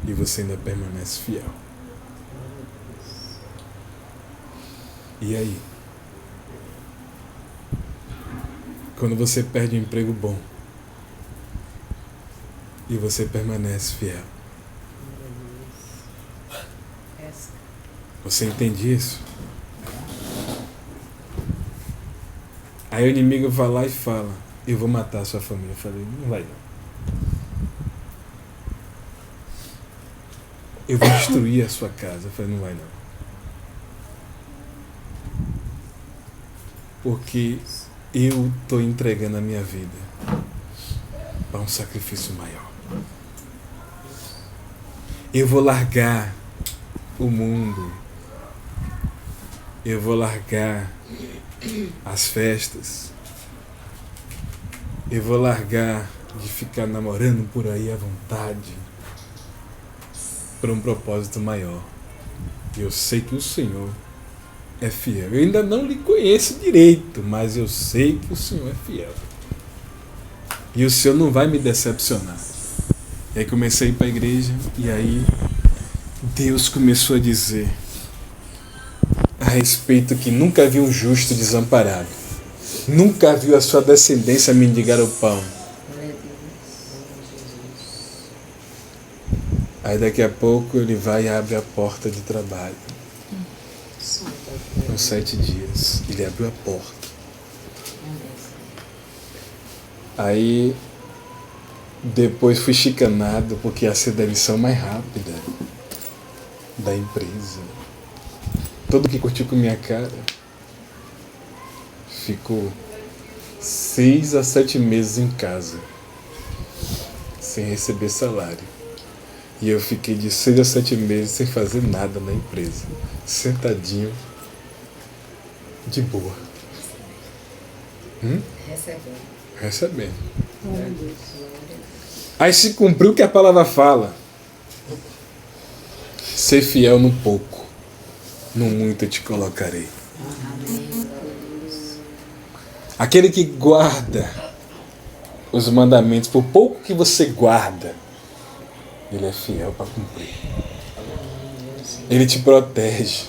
e você ainda permanece fiel. E aí? Quando você perde um emprego bom e você permanece fiel. Você entende isso? Aí o inimigo vai lá e fala: eu vou matar a sua família. Eu falei: não vai não. Eu vou destruir a sua casa. Eu falei: não vai não. Porque eu estou entregando a minha vida para um sacrifício maior. Eu vou largar o mundo. Eu vou largar as festas. Eu vou largar de ficar namorando por aí à vontade para um propósito maior. E eu sei que o Senhor é fiel. Eu ainda não lhe conheço direito, mas eu sei que o Senhor é fiel. E o Senhor não vai me decepcionar. E aí comecei a ir para a igreja e aí Deus começou a dizer a respeito que nunca viu um justo desamparado. Nunca viu a sua descendência mendigar o pão. Aí daqui a pouco ele vai e abre a porta de trabalho. Com 7 dias. Ele abriu a porta. Aí depois fui chicanado porque ia ser a demissão mais rápida da empresa. Todo que curtiu com minha cara ficou 6 a 7 meses em casa, sem receber salário. E eu fiquei de 6 a 7 meses sem fazer nada na empresa, sentadinho, de boa. Recebendo. Aí se cumpriu o que a palavra fala: ser fiel no pouco, no muito eu te colocarei. Aquele que guarda os mandamentos, por pouco que você guarda, ele é fiel para cumprir. Ele te protege.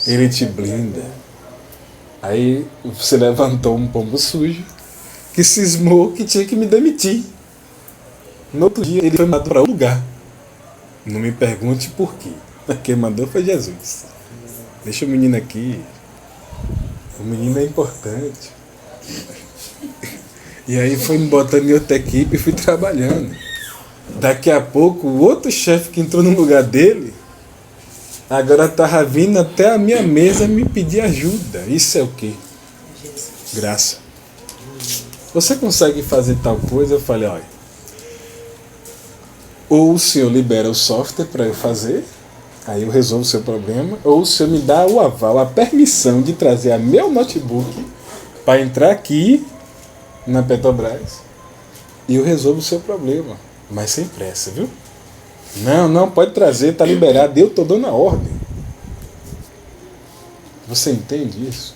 Ele te blinda. Aí você levantou um pombo sujo que cismou que tinha que me demitir. No outro dia ele foi mandado para outro lugar. Não me pergunte por quê. Quem mandou foi Jesus. Deixa o menino aqui. O menino é importante. E aí foi me botando em outra equipe e fui trabalhando. Daqui a pouco o outro chefe que entrou no lugar dele agora estava vindo até a minha mesa me pedir ajuda. Isso é o quê? Graça. Você consegue fazer tal coisa? Eu falei: olha, ou o senhor libera o software para eu fazer, aí eu resolvo o seu problema, ou o senhor me dá o aval, a permissão de trazer a meu notebook para entrar aqui na Petrobras e eu resolvo o seu problema, mas sem pressa, viu? Não, pode trazer, tá liberado, eu tô dando a ordem. Você entende isso?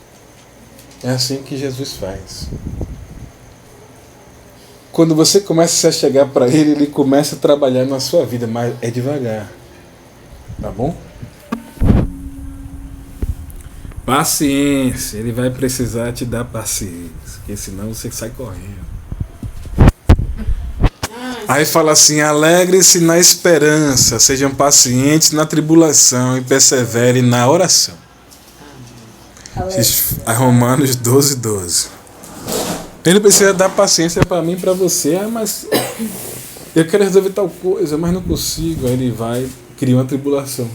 É assim que Jesus faz. Quando você começa a chegar para ele, ele começa a trabalhar na sua vida, mas é devagar. Tá bom? Paciência, ele vai precisar te dar paciência, porque senão você sai correndo. Aí fala assim: alegre-se na esperança, sejam pacientes na tribulação e perseverem na oração. Romanos 12:12. Ele precisa dar paciência para mim e para você, mas Eu quero resolver tal coisa, mas não consigo. Aí ele vai criar uma tribulação.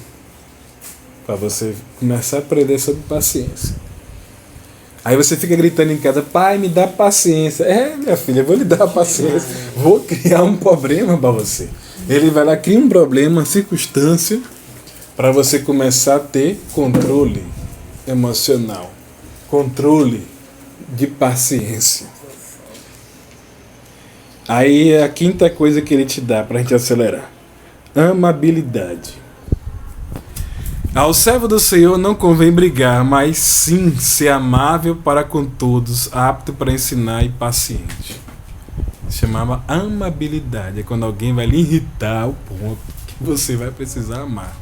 Para você começar a aprender sobre paciência. Aí você fica gritando em casa, pai, me dá paciência. Minha filha, eu vou lhe dar a paciência. Vou criar um problema para você. Ele vai lá, cria um problema, uma circunstância, para você começar a ter controle emocional. Controle de paciência. Aí a quinta coisa que ele te dá para a gente acelerar. Amabilidade. Ao servo do Senhor não convém brigar, mas sim ser amável para com todos, apto para ensinar e paciente. Se chamava amabilidade. É quando alguém vai lhe irritar ao ponto que você vai precisar amar.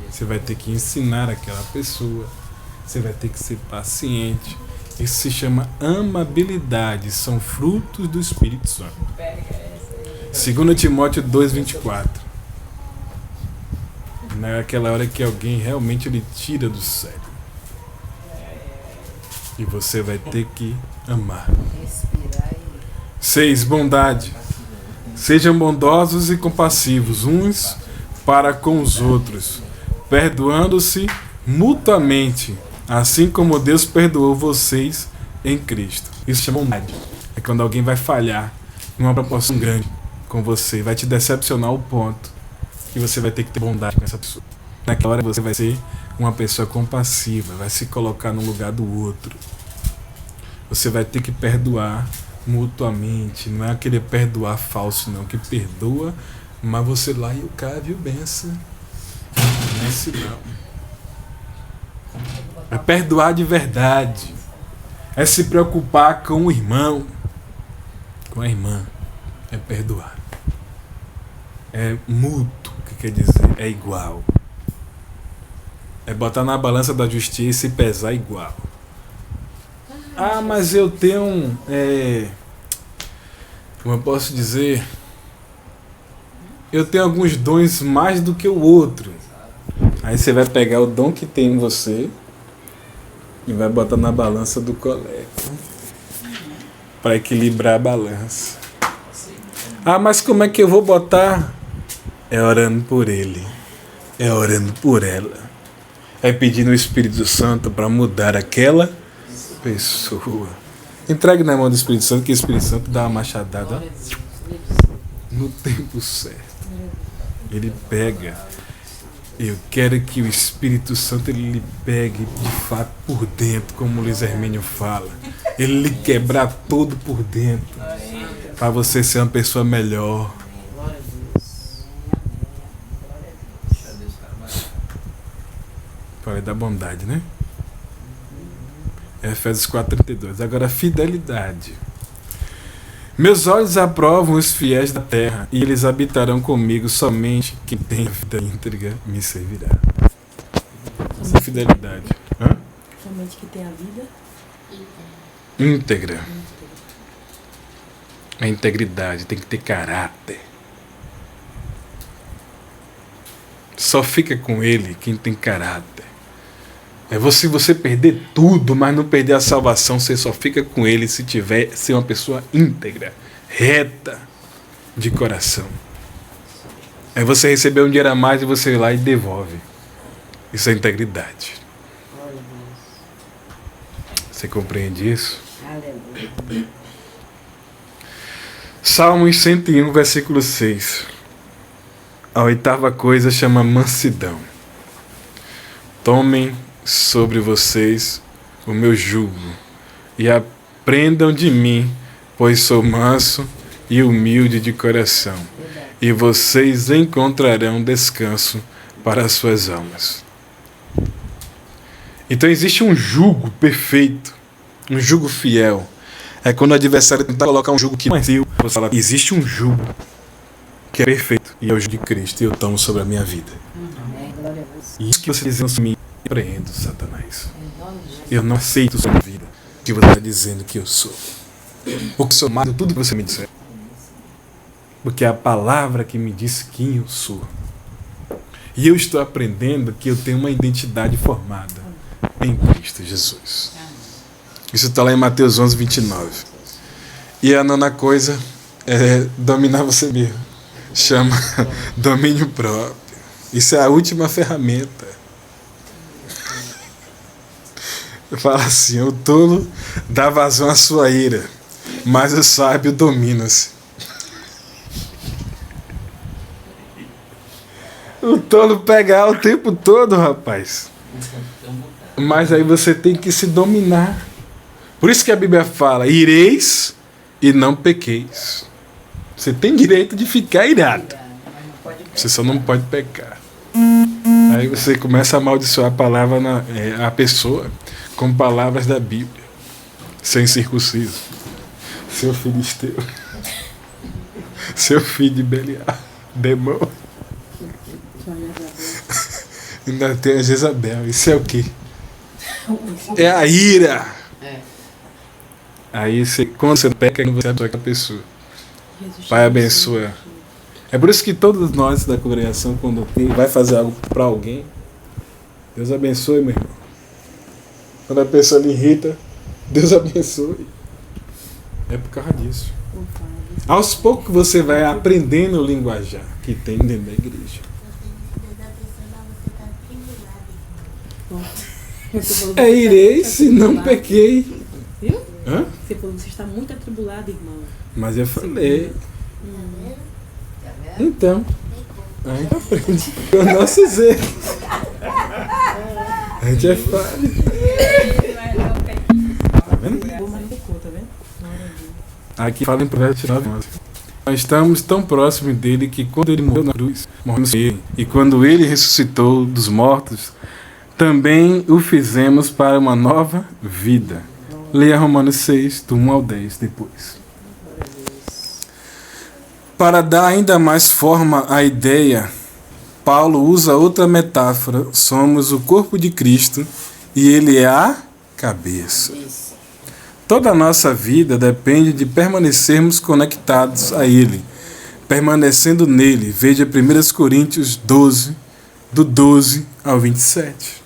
Você vai ter que ensinar aquela pessoa. Você vai ter que ser paciente. Isso se chama amabilidade. São frutos do Espírito Santo. 2 Timóteo 2,24. Não é aquela hora que alguém realmente lhe tira do sério. E você vai ter que amar. 6. Bondade. Sejam bondosos e compassivos uns para com os outros, perdoando-se mutuamente, assim como Deus perdoou vocês em Cristo. Isso chama bondade. É quando alguém vai falhar em uma proporção grande com você, vai te decepcionar ao ponto que você vai ter que ter bondade com essa pessoa. Naquela hora você vai ser uma pessoa compassiva, vai se colocar no lugar do outro. Você vai ter que perdoar mutuamente, não é aquele perdoar falso não, que perdoa, mas você lá e o cara viu benção. Não é esse não. É perdoar de verdade. É se preocupar com o irmão, com a irmã. É perdoar. É mútuo, que quer dizer, é igual. É botar na balança da justiça e pesar igual. Ah, mas eu tenho, como eu posso dizer, eu tenho alguns dons mais do que o outro. Aí você vai pegar o dom que tem em você e vai botar na balança do colega para equilibrar a balança. Ah, mas como é que eu vou botar? É orando por ele, é orando por ela, é pedindo o Espírito Santo para mudar aquela pessoa. Entregue na mão do Espírito Santo, que o Espírito Santo dá uma machadada no tempo certo. Ele pega. Eu quero que o Espírito Santo ele lhe pegue de fato por dentro, como o Luiz Hermínio fala. Ele lhe quebrar todo por dentro, para você ser uma pessoa melhor. Falei da bondade, né? Efésios 4:32. Agora, fidelidade. Meus olhos aprovam os fiéis da terra, e eles habitarão comigo. Somente quem tem a vida íntegra me servirá. Essa fidelidade. Hã? Somente que tem a vida íntegra. A integridade tem que ter caráter. Só fica com ele quem tem caráter. Se você perder tudo, mas não perder a salvação, você só fica com ele se tiver ser uma pessoa íntegra, reta de coração. Aí você recebeu um dinheiro a mais e você vai lá e devolve. Isso é integridade. Você compreende isso? Aleluia. Salmos 101, versículo 6. A oitava coisa chama mansidão. Tomem sobre vocês o meu jugo e aprendam de mim, pois sou manso e humilde de coração, e vocês encontrarão descanso para as suas almas. Então existe um jugo perfeito, um jugo fiel. É quando o adversário tentar colocar um jugo que não é seu, você fala, existe um jugo que é perfeito, e é o jugo de Cristo, e eu tomo sobre a minha vida. E isso que você diz em mim, eu repreendo, Satanás. Eu não aceito sua vida, que você está dizendo que eu sou. Porque sou mais de tudo que você me disser. Porque é a palavra que me disse quem eu sou. E eu estou aprendendo que eu tenho uma identidade formada em Cristo Jesus. Isso está lá em Mateus 11:29. E a nona coisa é dominar você mesmo. Chama domínio próprio. Isso é a última ferramenta. Fala assim: o tolo dá vazão à sua ira, mas o sábio domina-se. O tolo pega o tempo todo, rapaz. Mas aí você tem que se dominar. Por isso que a Bíblia fala: ireis e não pequeis. Você tem direito de ficar irado. Você só não pode pecar. Aí você começa a amaldiçoar a pessoa com palavras da Bíblia. Sem circunciso. Seu filisteu. Seu filho de Belial. Demônio. Ainda tem a Jezabel. Isso é o quê? É a ira. Aí quando você peca, você abençoa aquela pessoa. Pai abençoa. É por isso que todos nós da congregação, quando vai fazer algo para alguém, Deus abençoe, meu irmão. Quando a pessoa lhe irrita, Deus abençoe. É por causa disso. Aos poucos você vai aprendendo o linguajar que tem dentro da igreja. É irei se não pequei. Viu? Hã? Você falou que você está muito atribulado, irmão. Mas eu falei. Então, a gente aprende com os nossos erros. A gente é falho. Tá vendo? Mas pecou, tá vendo? Aqui fala em Provérbios 9, 11. Nós estamos tão próximos dele que quando ele morreu na cruz, morremos com ele. E quando ele ressuscitou dos mortos, também o fizemos para uma nova vida. Leia Romanos 6, do 1 ao 10 depois. Para dar ainda mais forma à ideia, Paulo usa outra metáfora. Somos o corpo de Cristo e ele é a cabeça. Toda a nossa vida depende de permanecermos conectados a ele, permanecendo nele. Veja 1 Coríntios 12, do 12 ao 27.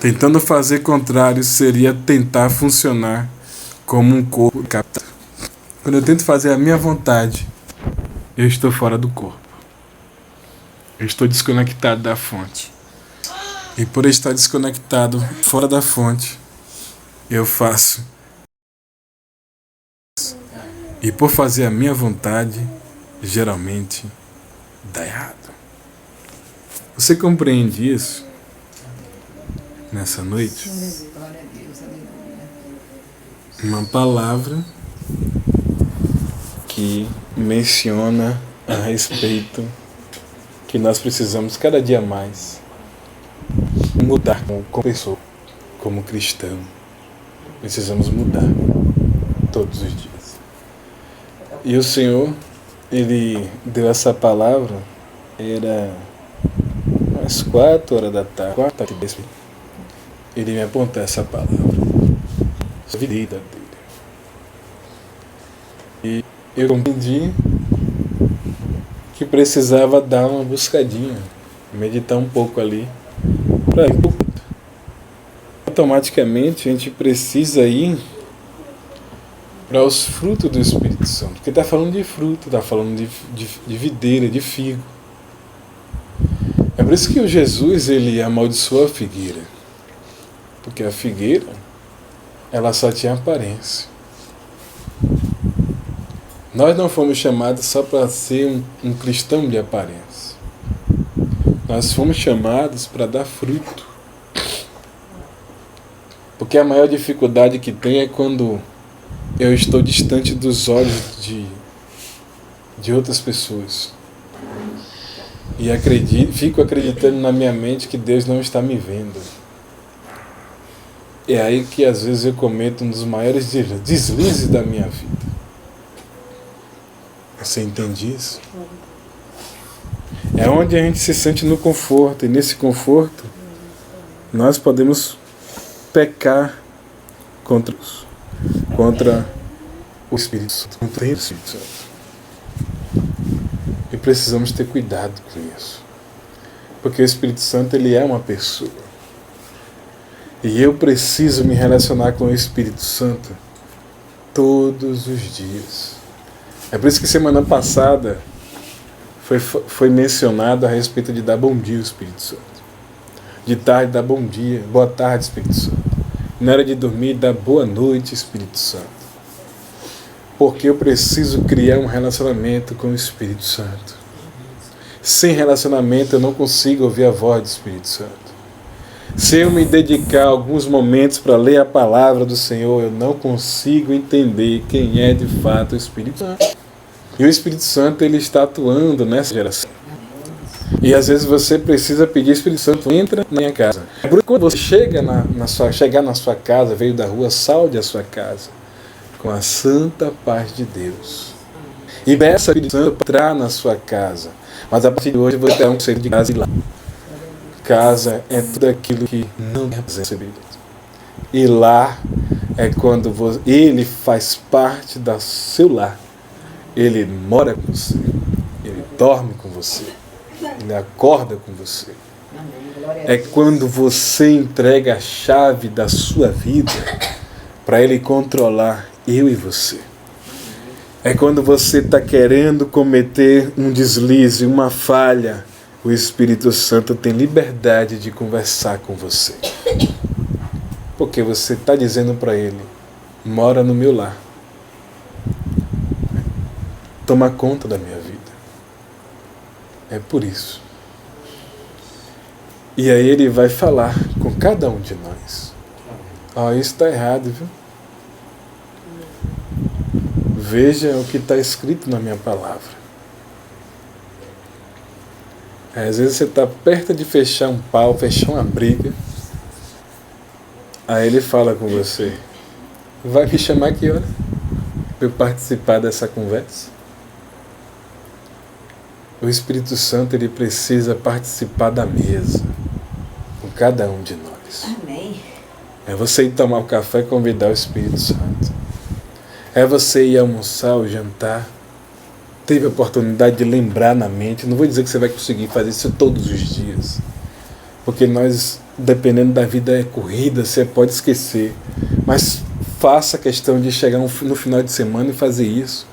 Tentando fazer contrário seria tentar funcionar como um corpo captado. Quando eu tento fazer a minha vontade, eu estou fora do corpo. Eu estou desconectado da fonte. E por estar desconectado, fora da fonte, eu faço. E por fazer a minha vontade, geralmente dá errado. Você compreende isso? Nessa noite? Uma palavra que menciona a respeito que nós precisamos cada dia mais mudar como pessoa, como cristão. Precisamos mudar todos os dias. E o Senhor, Ele deu essa palavra, era às 4 horas da tarde, 4h10. Ele me apontou essa palavra. A vida dele. E eu compreendi que precisava dar uma buscadinha, meditar um pouco ali, para ir. Automaticamente a gente precisa ir para os frutos do Espírito Santo, porque está falando de fruto, está falando de videira, de figo. É por isso que o Jesus ele amaldiçoou a figueira, porque a figueira ela só tinha aparência. Nós não fomos chamados só para ser um cristão de aparência. Nós fomos chamados para dar fruto. Porque a maior dificuldade que tem é quando eu estou distante dos olhos de outras pessoas. E fico acreditando na minha mente que Deus não está me vendo. É aí que às vezes eu cometo um dos maiores deslizes da minha vida. Você entende isso? É onde a gente se sente no conforto. E nesse conforto, nós podemos pecar contra o Espírito Santo. Contra o Espírito Santo. E precisamos ter cuidado com isso. Porque o Espírito Santo, ele é uma pessoa. E eu preciso me relacionar com o Espírito Santo todos os dias. É por isso que semana passada foi mencionado a respeito de dar bom dia ao Espírito Santo. De tarde, dar bom dia, boa tarde, Espírito Santo. Na hora de dormir, dar boa noite, Espírito Santo. Porque eu preciso criar um relacionamento com o Espírito Santo. Sem relacionamento, eu não consigo ouvir a voz do Espírito Santo. Se eu me dedicar alguns momentos para ler a palavra do Senhor, eu não consigo entender quem é de fato o Espírito Santo. E o Espírito Santo, ele está atuando nessa geração. E às vezes você precisa pedir, Espírito Santo, entra na minha casa. É por isso que quando você chegar na sua casa, veio da rua, salve a sua casa com a santa paz de Deus. E peça ao Espírito Santo para entrar na sua casa. Mas a partir de hoje eu vou ter um conceito de casa e lá. Casa é tudo aquilo que não é recebido. E lá é quando ele faz parte do seu lar. Ele mora com você. Ele dorme com você. Ele acorda com você. É quando você entrega a chave da sua vida para ele controlar eu e você. É quando você está querendo cometer um deslize, uma falha, o Espírito Santo tem liberdade de conversar com você. Porque você está dizendo para ele, mora no meu lar. Toma conta da minha vida. É por isso. E aí ele vai falar com cada um de nós. Isso está errado, viu? Veja o que está escrito na minha palavra. Às vezes você está perto de fechar um pau, fechar uma briga. Aí ele fala com você. Vai me chamar que hora? Para eu participar dessa conversa? O Espírito Santo, ele precisa participar da mesa com cada um de nós. Amém. É você ir tomar um café e convidar o Espírito Santo. É você ir almoçar ou jantar. Teve a oportunidade de lembrar na mente. Não vou dizer que você vai conseguir fazer isso todos os dias. Porque nós, dependendo da vida é corrida, você pode esquecer. Mas faça questão de chegar no final de semana e fazer isso.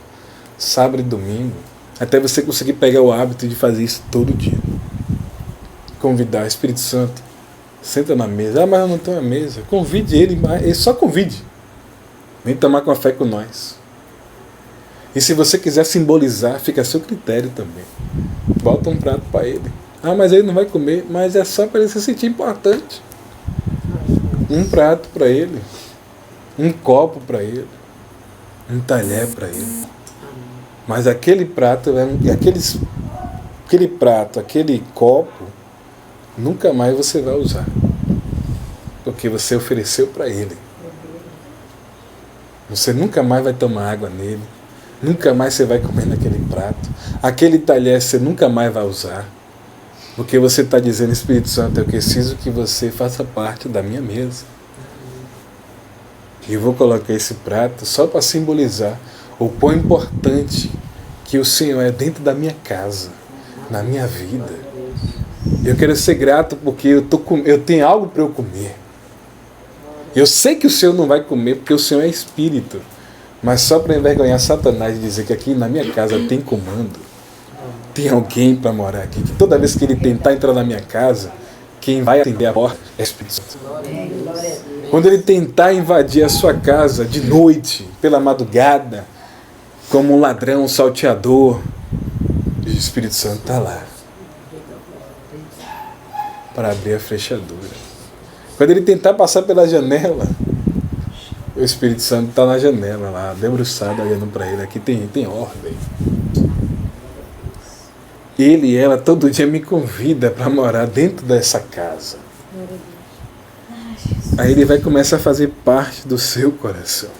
Sábado e domingo. Até você conseguir pegar o hábito de fazer isso todo dia. Convidar o Espírito Santo. Senta na mesa. Mas eu não tenho a mesa. Convide ele, só convide. Vem tomar café com nós. E se você quiser simbolizar, fica a seu critério também. Bota um prato para ele. Mas ele não vai comer. Mas é só para ele se sentir importante. Um prato para ele. Um copo para ele. Um talher para ele. Mas aquele prato, aquele copo, nunca mais você vai usar. Porque você ofereceu para ele. Você nunca mais vai tomar água nele. Nunca mais você vai comer naquele prato. Aquele talher você nunca mais vai usar. Porque você está dizendo, Espírito Santo, eu preciso que você faça parte da minha mesa. E eu vou colocar esse prato só para simbolizar o quão importante que o Senhor é dentro da minha casa, na minha vida. Eu quero ser grato porque eu tenho algo para eu comer. Eu sei que o Senhor não vai comer porque o Senhor é Espírito. Mas só para envergonhar Satanás e dizer que aqui na minha casa tem comando. Tem alguém para morar aqui. Que toda vez que ele tentar entrar na minha casa, quem vai atender a porta é o Espírito Santo. Quando ele tentar invadir a sua casa de noite, pela madrugada, como um ladrão, um salteador, o Espírito Santo está lá para abrir a fechadura. Quando ele tentar passar pela janela, o Espírito Santo está na janela lá, debruçado, olhando para ele. Aqui tem ordem. Ele e ela todo dia me convida para morar dentro dessa casa. Aí ele vai começar a fazer parte do seu coração.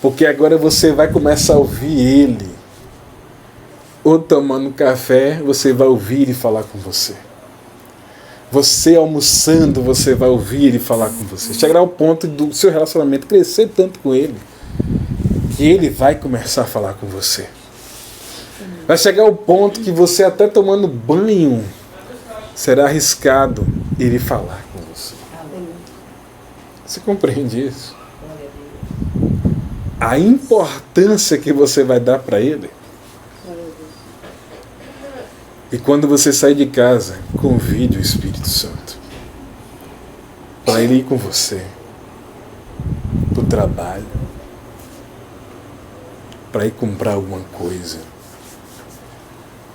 Porque agora você vai começar a ouvir ele. Ou tomando café, você vai ouvir ele falar com você. Você almoçando, você vai ouvir ele falar com você. Chegará ao ponto do seu relacionamento crescer tanto com ele, que ele vai começar a falar com você. Vai chegar ao ponto que você até tomando banho, será arriscado ele falar com você. Você compreende isso? a importância que você vai dar para ele. E quando você sair de casa, convide o Espírito Santo para ele ir com você para o trabalho, para ir comprar alguma coisa.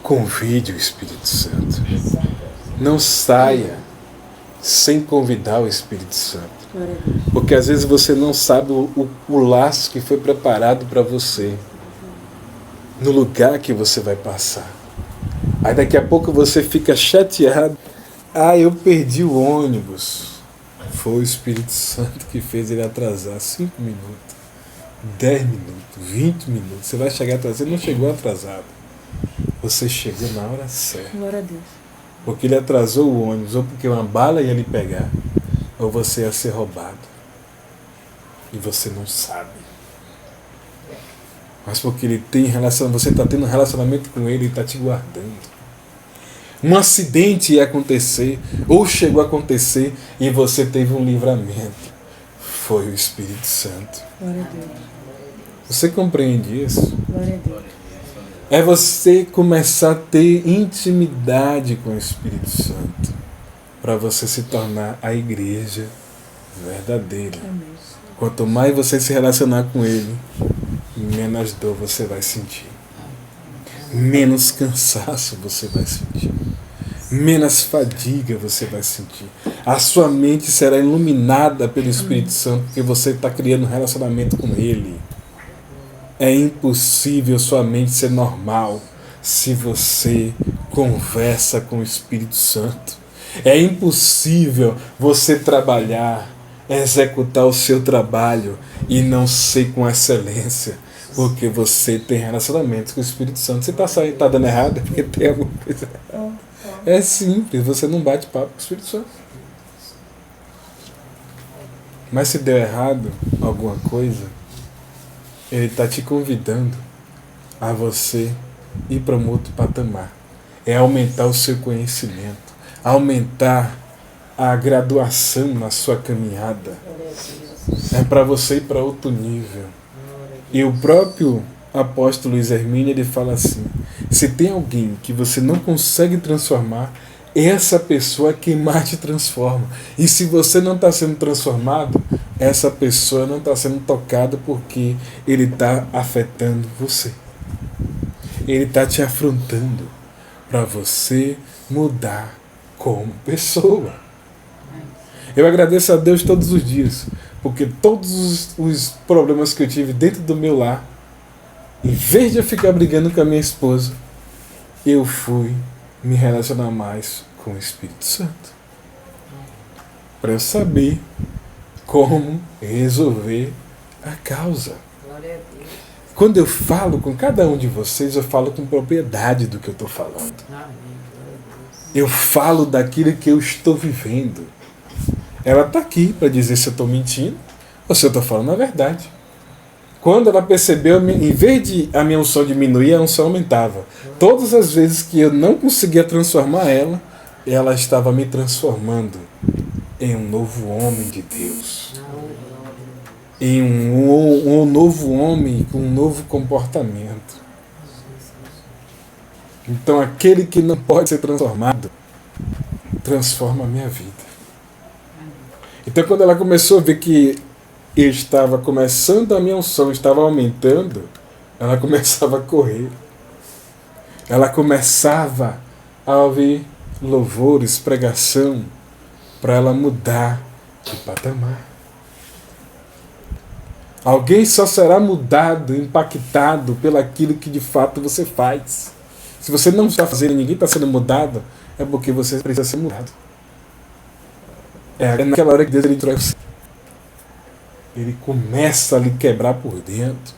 Convide o Espírito Santo. Não saia sem convidar o Espírito Santo. Porque às vezes você não sabe o laço que foi preparado para você no lugar que você vai passar. Aí daqui a pouco você fica chateado. Ah, eu perdi o ônibus. Foi o Espírito Santo que fez ele atrasar 5 minutos, 10 minutos, 20 minutos. Você vai chegar atrasado, não chegou atrasado. Você chegou na hora certa. Glória a Deus. Porque ele atrasou o ônibus, ou porque uma bala ia lhe pegar, ou você ia ser roubado. E você não sabe. Mas porque ele tem relação, você está tendo um relacionamento com ele e está te guardando. Um acidente ia acontecer, ou chegou a acontecer, e você teve um livramento. Foi o Espírito Santo. Glória a Deus. Você compreende isso? Glória a Deus. É você começar a ter intimidade com o Espírito Santo, para você se tornar a igreja verdadeira. Amém. Quanto mais você se relacionar com ele, menos dor você vai sentir. Menos cansaço você vai sentir. Menos fadiga você vai sentir. A sua mente será iluminada pelo Espírito Santo, porque você está criando um relacionamento com ele. É impossível sua mente ser normal se você conversa com o Espírito Santo. É impossível você trabalhar, executar o seu trabalho e não ser com excelência, porque você tem relacionamento com o Espírito Santo. Você está dando errado é porque tem alguma coisa errada. É simples, você não bate papo com o Espírito Santo. Mas se deu errado alguma coisa, ele está te convidando a você ir para um outro patamar. É aumentar o seu conhecimento, aumentar a graduação na sua caminhada. É para você ir para outro nível. E o próprio apóstolo Luiz Hermínio, ele fala assim: se tem alguém que você não consegue transformar, essa pessoa é quem mais te transforma. E se você não está sendo transformado, essa pessoa não está sendo tocada, porque ele está afetando você. Ele está te afrontando para você mudar como pessoa. Eu agradeço a Deus todos os dias, porque todos os problemas que eu tive dentro do meu lar, em vez de eu ficar brigando com a minha esposa, eu fui me relacionar mais com o Espírito Santo, para eu saber como resolver a causa. Quando eu falo com cada um de vocês, eu falo com propriedade do que eu estou falando. Eu falo daquilo que eu estou vivendo. Ela está aqui para dizer se eu estou mentindo ou se eu estou falando a verdade. Quando ela percebeu, em vez de a minha unção diminuir, a unção aumentava. Todas as vezes que eu não conseguia transformar ela, ela estava me transformando em um novo homem de Deus. Em um novo homem com um novo comportamento. Então aquele que não pode ser transformado, transforma a minha vida. Então quando ela começou a ver que eu estava começando, a minha unção estava aumentando, ela começava a correr. Ela começava a ouvir louvores, pregação, para ela mudar de patamar. Alguém só será mudado, impactado pelaquilo que de fato você faz. Se você não está fazendo, ninguém está sendo mudado, é porque você precisa ser mudado. É naquela hora que Deus ele traz, ele começa a lhe quebrar por dentro.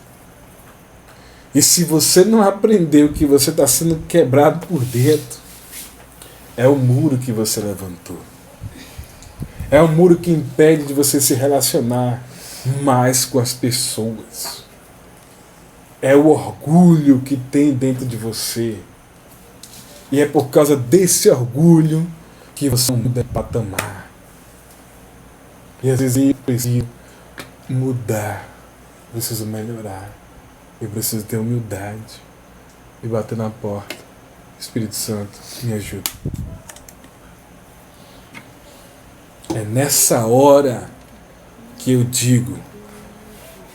E se você não aprendeu que você está sendo quebrado por dentro, é o muro que você levantou. É o muro que impede de você se relacionar mais com as pessoas. É o orgulho que tem dentro de você. E é por causa desse orgulho que você não muda de patamar. E às vezes eu preciso mudar preciso melhorar. Eu preciso ter humildade e bater na porta. Espírito Santo, me ajuda. É nessa hora que eu digo,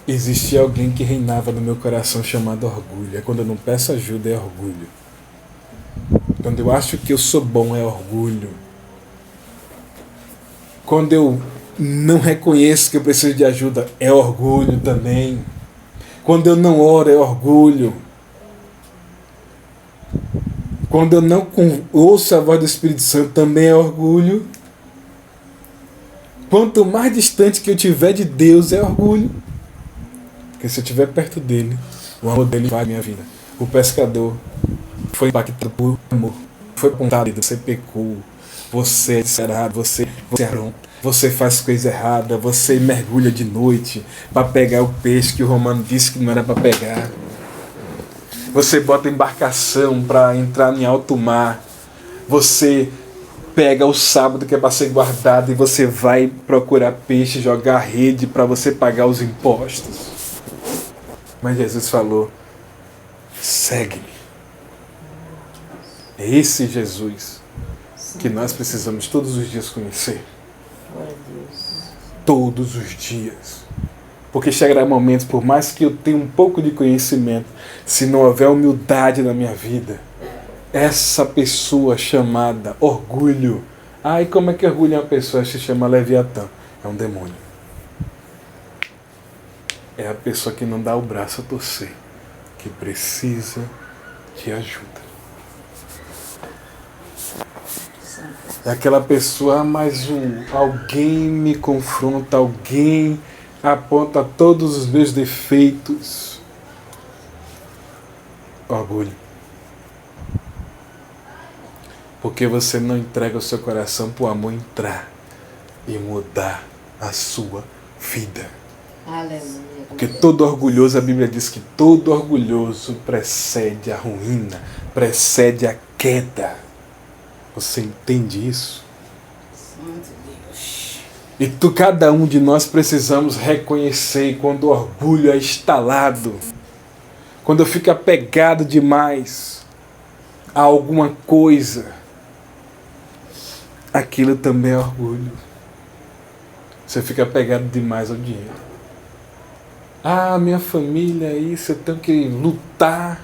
existia alguém que reinava no meu coração chamado orgulho. É quando eu não peço ajuda, é orgulho. Quando eu acho que eu sou bom, é orgulho. Quando eu não reconheço que eu preciso de ajuda, é orgulho também. Quando eu não oro, é orgulho. Quando eu não ouço a voz do Espírito Santo, também é orgulho. Quanto mais distante que eu tiver de Deus, é orgulho. Porque se eu estiver perto dele, o amor dele vai minha vida. O pescador foi impactado por amor. Foi apontado, você pecou. Você é desesperado, você é pronto. Você faz coisa errada, você mergulha de noite para pegar o peixe que o Romano disse que não era para pegar. Você bota embarcação para entrar em alto mar. Você pega o sábado que é para ser guardado e você vai procurar peixe, jogar rede para você pagar os impostos. Mas Jesus falou, segue-me. É esse Jesus que nós precisamos todos os dias conhecer. Todos os dias. Porque chegará momentos, por mais que eu tenha um pouco de conhecimento, se não houver humildade na minha vida, essa pessoa chamada orgulho. E como é que orgulho é uma pessoa que se chama Leviatã? É um demônio. É a pessoa que não dá o braço a torcer, que precisa de ajuda. É aquela pessoa, alguém me confronta, alguém aponta todos os meus defeitos. Orgulho. Porque você não entrega o seu coração para o amor entrar e mudar a sua vida. Aleluia. Porque todo orgulhoso, a Bíblia diz que todo orgulhoso precede a ruína, precede a queda. Você entende isso? Santo Deus. E cada um de nós precisamos reconhecer quando o orgulho é instalado, quando eu fico apegado demais a alguma coisa, aquilo também é orgulho. Você fica apegado demais ao dinheiro. Minha família é isso, eu tenho que lutar.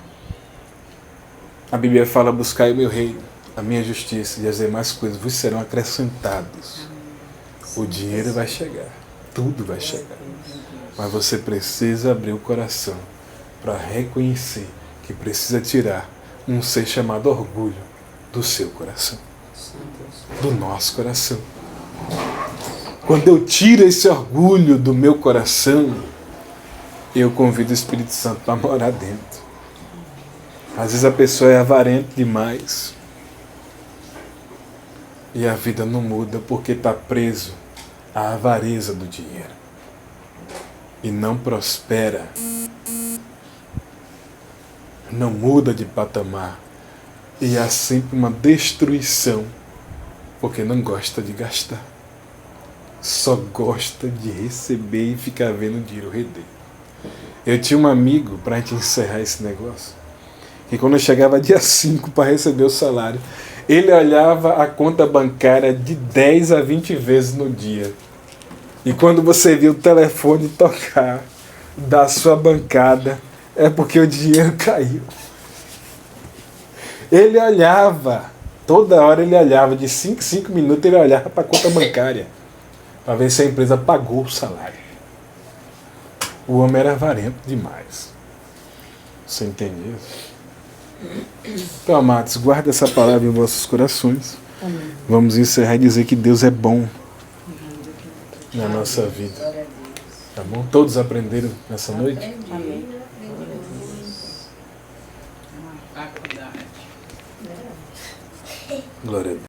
A Bíblia fala, buscai o meu reino, a minha justiça e as demais coisas vos serão acrescentados. O dinheiro vai chegar, tudo vai chegar. Mas você precisa abrir o coração para reconhecer que precisa tirar um ser chamado orgulho do seu coração, do nosso coração. Quando eu tiro esse orgulho do meu coração, eu convido o Espírito Santo para morar dentro. Às vezes a pessoa é avarenta demais e a vida não muda porque está preso à avareza do dinheiro e não prospera, não muda de patamar e há sempre uma destruição porque não gosta de gastar, só gosta de receber e ficar vendo o dinheiro render. Eu tinha um amigo, para a gente encerrar esse negócio, que quando eu chegava dia 5 para receber o salário, ele olhava a conta bancária de 10 a 20 vezes no dia. E quando você viu o telefone tocar da sua bancada, é porque o dinheiro caiu. Ele olhava, toda hora ele olhava, de 5 minutos ele olhava para a conta bancária, para ver se a empresa pagou o salário. O homem era avarento demais. Você entende isso? Então, amados, guarda essa palavra em vossos corações. Amém. Vamos encerrar e dizer que Deus é bom na nossa vida. Tá bom? Todos aprenderam nessa noite? Amém. Faculdade. Glória a Deus.